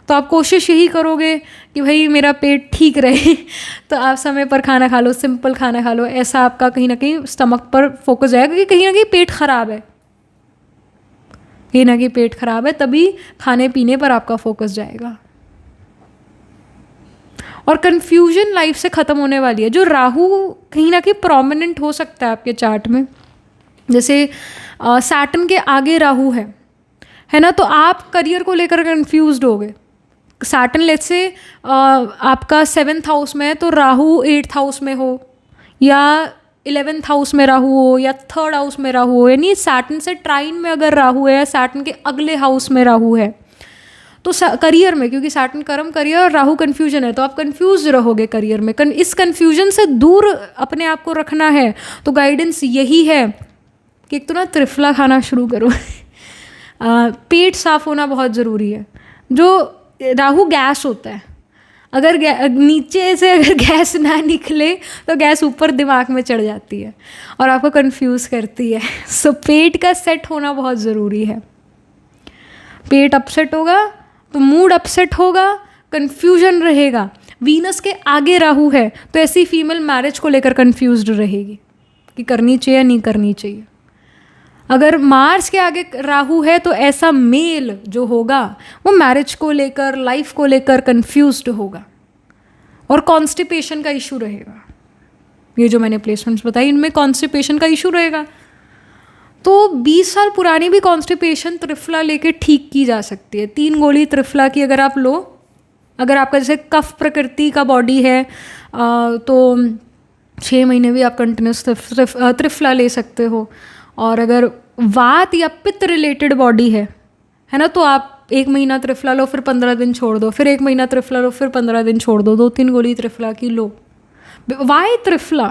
तो आप कोशिश यही करोगे कि भाई मेरा पेट ठीक रहे तो आप समय पर खाना खा लो, सिंपल खाना खा लो। ऐसा आपका कहीं ना कहीं स्टमक पर फोकस जाएगा क्योंकि कहीं ना कहीं पेट खराब है, कहीं ना कहीं पेट खराब है, तभी खाने पीने पर आपका फोकस जाएगा। और कन्फ्यूजन लाइफ से ख़त्म होने वाली है। जो राहु कहीं ना कहीं प्रोमिनेंट हो सकता है आपके चार्ट में, जैसे सैटर्न के आगे राहु है ना, तो आप करियर को लेकर कन्फ्यूज्ड हो गए। सैटर्न लेट्स से आपका 7th हाउस में है, तो राहु 8th हाउस में हो, या 11th हाउस में राहु हो, या 3rd हाउस में राहु हो, यानी सैटर्न से ट्राइन में अगर राहु है या सैटर्न के अगले हाउस में राहु है, तो करियर में, क्योंकि सैटर्न कर्म, करियर और राहु कन्फ्यूजन है, तो आप कन्फ्यूज रहोगे करियर में। इस कन्फ्यूजन से दूर अपने आप को रखना है तो गाइडेंस यही है कि एक तो ना त्रिफला खाना शुरू करो पेट साफ होना बहुत ज़रूरी है। जो राहु गैस होता है, अगर नीचे से अगर गैस ना निकले तो गैस ऊपर दिमाग में चढ़ जाती है और आपको कंफ्यूज करती है। सो पेट का सेट होना बहुत ज़रूरी है। पेट अपसेट होगा तो मूड अपसेट होगा, कंफ्यूजन रहेगा। वीनस के आगे राहु है तो ऐसी फीमेल मैरिज को लेकर कंफ्यूज्ड रहेगी कि करनी चाहिए नहीं करनी चाहिए। अगर मार्स के आगे राहु है तो ऐसा मेल जो होगा वो मैरिज को लेकर, लाइफ को लेकर कंफ्यूज्ड होगा और कॉन्स्टिपेशन का इशू रहेगा। ये जो मैंने प्लेसमेंट्स बताई इनमें कॉन्स्टिपेशन का इशू रहेगा। तो 20 साल पुरानी भी कॉन्स्टिपेशन त्रिफला लेके ठीक की जा सकती है। 3 गोली त्रिफला की अगर आप लो, अगर आपका जैसे कफ प्रकृति का बॉडी है तो 6 महीने भी आप कंटिन्यूस त्रिफला ले सकते हो। और अगर वात या पित्त रिलेटेड बॉडी है ना, तो आप 1 महीना त्रिफला लो, फिर 15 दिन छोड़ दो, फिर 1 महीना त्रिफला लो, फिर 15 दिन छोड़ दो, 2-3 गोली त्रिफला की लो। वाई त्रिफला?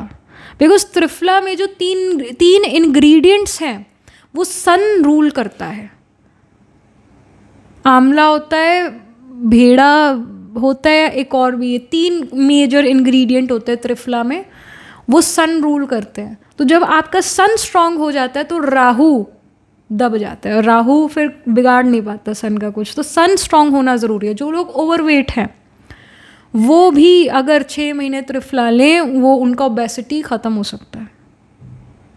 बिकॉज त्रिफला में जो तीन इंग्रेडिएंट्स हैं वो सन रूल करता है। आंवला होता है, भेड़ा होता है, एक और भी 3 मेजर इंग्रेडिएंट होते हैं त्रिफला में, वो सन रूल करते हैं। तो जब आपका सन स्ट्रांग हो जाता है तो राहु दब जाता है और राहु फिर बिगाड़ नहीं पाता सन का कुछ। तो सन स्ट्रांग होना ज़रूरी है। जो लोग ओवरवेट हैं वो भी अगर 6 महीने त्रिफला लें, वो उनका ओबेसिटी ख़त्म हो सकता है।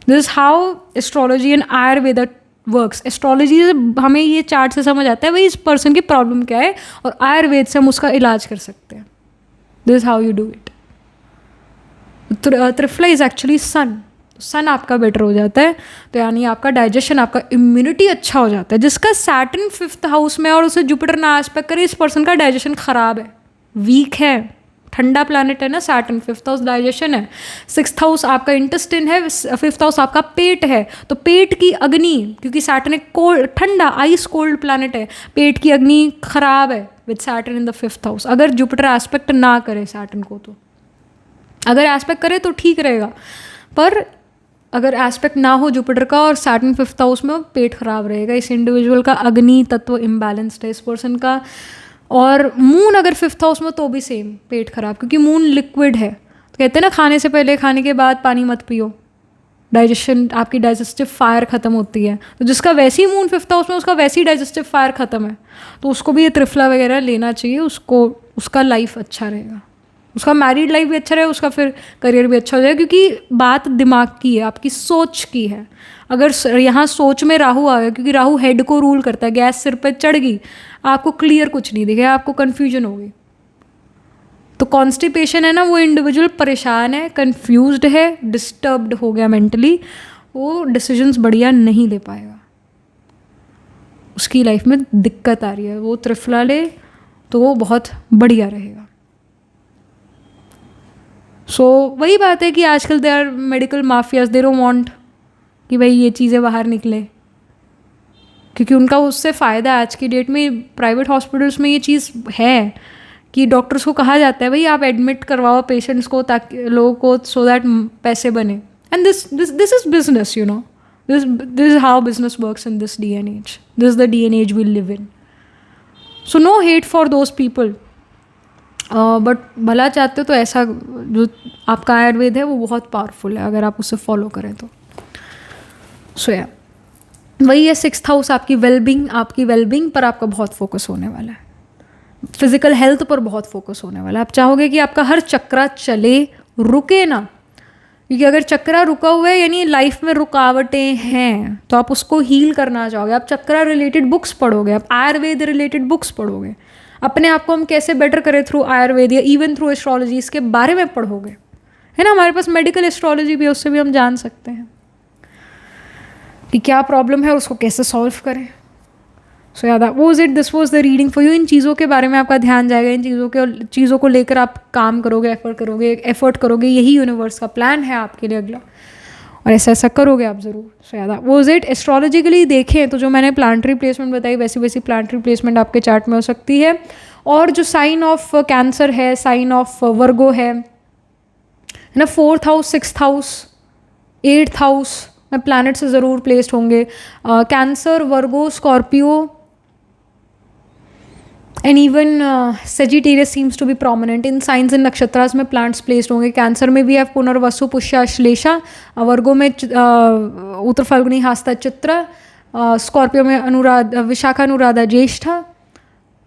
This is how astrology and Ayurveda works. Astrology से हमें ये चार्ट से समझ आता है भाई इस पर्सन की प्रॉब्लम क्या है, और आयुर्वेद से हम उसका इलाज कर सकते हैं। This is how you do it. Triphala is actually sun. Sun आपका बेटर हो जाता है तो यानी आपका डाइजेशन, आपका इम्यूनिटी अच्छा हो जाता है। जिसका सैटर्न 5th हाउस में और उसे जुपिटर ना एस्पेक्ट करे, इस पर्सन का डाइजेशन ख़राब है, वीक है। ठंडा प्लैनेट है ना सैटर्न, 5th हाउस डाइजेशन है, 6th हाउस आपका इंटेस्टाइन है, 5th हाउस आपका पेट है। तो पेट की अग्नि, क्योंकि सैटर्न एक कोल्ड, ठंडा, आइस कोल्ड प्लैनेट है, पेट की अग्नि खराब है with Saturn in the 5th house. अगर जुपिटर एस्पेक्ट ना करे सैटर्न को, तो अगर एस्पेक्ट करे तो ठीक रहेगा, पर अगर एस्पेक्ट ना हो जुपिटर का और सैटर्न 5th हाउस में, पेट खराब रहेगा। इस इंडिविजुअल का अग्नि तत्व इम्बैलेंस्ड है इस पर्सन का। और मून अगर 5th हाउस में तो भी सेम, पेट खराब, क्योंकि मून लिक्विड है। तो कहते हैं ना खाने से पहले, खाने के बाद पानी मत पियो, डाइजेशन, आपकी डाइजेस्टिव फायर ख़त्म होती है। तो जिसका वैसे ही मून 5th हाउस में, उसका वैसे ही डाइजेस्टिव फायर ख़त्म है, तो उसको भी ये त्रिफला वगैरह लेना चाहिए। उसको, उसका लाइफ अच्छा रहेगा, उसका मैरिड लाइफ भी अच्छा रहेगा, उसका फिर करियर भी अच्छा हो जाएगा। क्योंकि बात दिमाग की है, आपकी सोच की है। अगर यहाँ सोच में राहु आ गया, क्योंकि राहु हेड को रूल करता है, गैस सिर पे चढ़ गई, आपको क्लियर कुछ नहीं दिखेगा, आपको कन्फ्यूजन होगी। तो कॉन्स्टिपेशन है ना, वो इंडिविजुअल परेशान है, कन्फ्यूज्ड है, डिस्टर्ब्ड हो गया मेंटली, वो डिसीजंस बढ़िया नहीं ले पाएगा, उसकी लाइफ में दिक्कत आ रही है। वो त्रिफला ले तो वो बहुत बढ़िया रहेगा। सो वही बात है कि आजकल they are medical mafias, they don't want कि भाई ये चीज़ें बाहर निकले, क्योंकि उनका उससे फ़ायदा है। आज की डेट में प्राइवेट हॉस्पिटल्स में ये चीज़ है कि डॉक्टर्स को कहा जाता है भाई आप एडमिट करवाओ पेशेंट्स को, ताकि लोगों को, सो दैट पैसे बने। And this is business, you know, this is how business works in this day and age, this is the day and age we live in. So no hate for those people, but भला चाहते हो तो ऐसा जो आपका आयुर्वेद है वो बहुत पावरफुल है अगर आप उसे फॉलो करें तो। सो या वही है, 6th हाउस आपकी वेलबींग पर आपका बहुत फोकस होने वाला है, फिजिकल हेल्थ पर बहुत फोकस होने वाला है। आप चाहोगे कि आपका हर चक्रा चले, रुके ना, क्योंकि अगर चक्रा रुका हुआ है यानी लाइफ में रुकावटें हैं, तो आप उसको हील करना चाहोगे। आप चक्रा रिलेटेड बुक्स पढ़ोगे, आप आयुर्वेद रिलेटेड बुक्स पढ़ोगे, अपने आप को हम कैसे बेटर करें थ्रू आयुर्वेद या इवन थ्रू एस्ट्रोलॉजी, इसके बारे में पढ़ोगे, है ना। हमारे पास मेडिकल एस्ट्रोलॉजी भी है, उससे भी हम जान सकते हैं कि क्या प्रॉब्लम है और उसको कैसे सॉल्व करें। So yeah that was it, this was the reading for you. इन चीज़ों के बारे में आपका ध्यान जाएगा, इन चीज़ों को लेकर आप काम करोगे, एफर्ट करोगे, यही यूनिवर्स का प्लान है आपके लिए अगला, और ऐसा ऐसा करोगे आप ज़रूर। सो याद वॉज इट। एस्ट्रोलॉजिकली देखें तो जो मैंने प्लांटरी प्लेसमेंट बताई वैसी वैसी प्लांटरी प्लेसमेंट आपके चार्ट में हो सकती है। और जो साइन ऑफ कैंसर है, साइन ऑफ वर्गो है ना, 4th house, 6th house, 8th house में प्लैनेट से ज़रूर प्लेस्ड होंगे। Cancer, Virgo, Scorpio and even Sagittarius seems to be prominent in signs and nakshatras में प्लांट्स प्लेस्ड होंगे। कैंसर में भी है पुनर्वसु, पुष्य, अश्लेषा। वर्गो में उत्तर फाल्गुनी, हस्ता, चित्र। स्कॉर्पियो में अनुराधा, विशाखा, अनुराधा, ज्येष्ठा।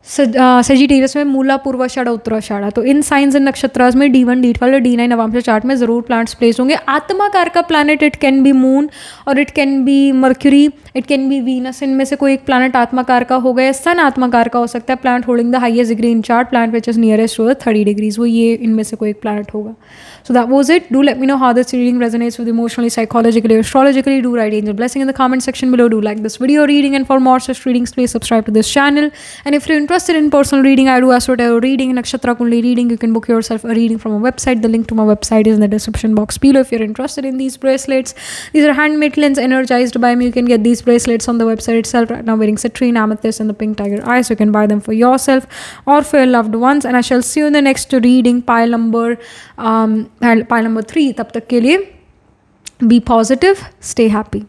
सेजिटेरियस में मूला, पूर्वाषाढ़ा, उत्तराषाढ़ा। तो इन साइंस एंड नक्षत्रास में D1, D12 और D9 नवंबर चार्ट में ज़रूर प्लांट्स प्लेस होंगे। आत्माकार का planet, it can be moon और it can be Mercury, it can be Venus. इनमें से कोई एक प्लैनेट आत्माकार का होगा या सन आत्माकार का हो सकता है। Planet holding the highest degree in chart, planet which is nearest to the 30 degrees, वो ये इनमें से कोई एक प्लैनेट होगा। So that was it. Do let me know how this reading resonates with emotionally, psychologically, astrologically. Do write angel blessing in the comment section below. Do like this video reading, and for more such readings, please subscribe to this channel. And if you're interested in personal reading, I do astro tarot reading, nakshatra kundli reading. You can book yourself a reading from a website. The link to my website is in the description box below. If you're interested in these bracelets, these are handmade lens energized by me. You can get these bracelets on the website itself. Right now, wearing citrine, amethyst, and the pink tiger eye, so you can buy them for yourself or for your loved ones. And I shall see you in the next reading, pile number 3. तब तक के लिए B positive, stay happy.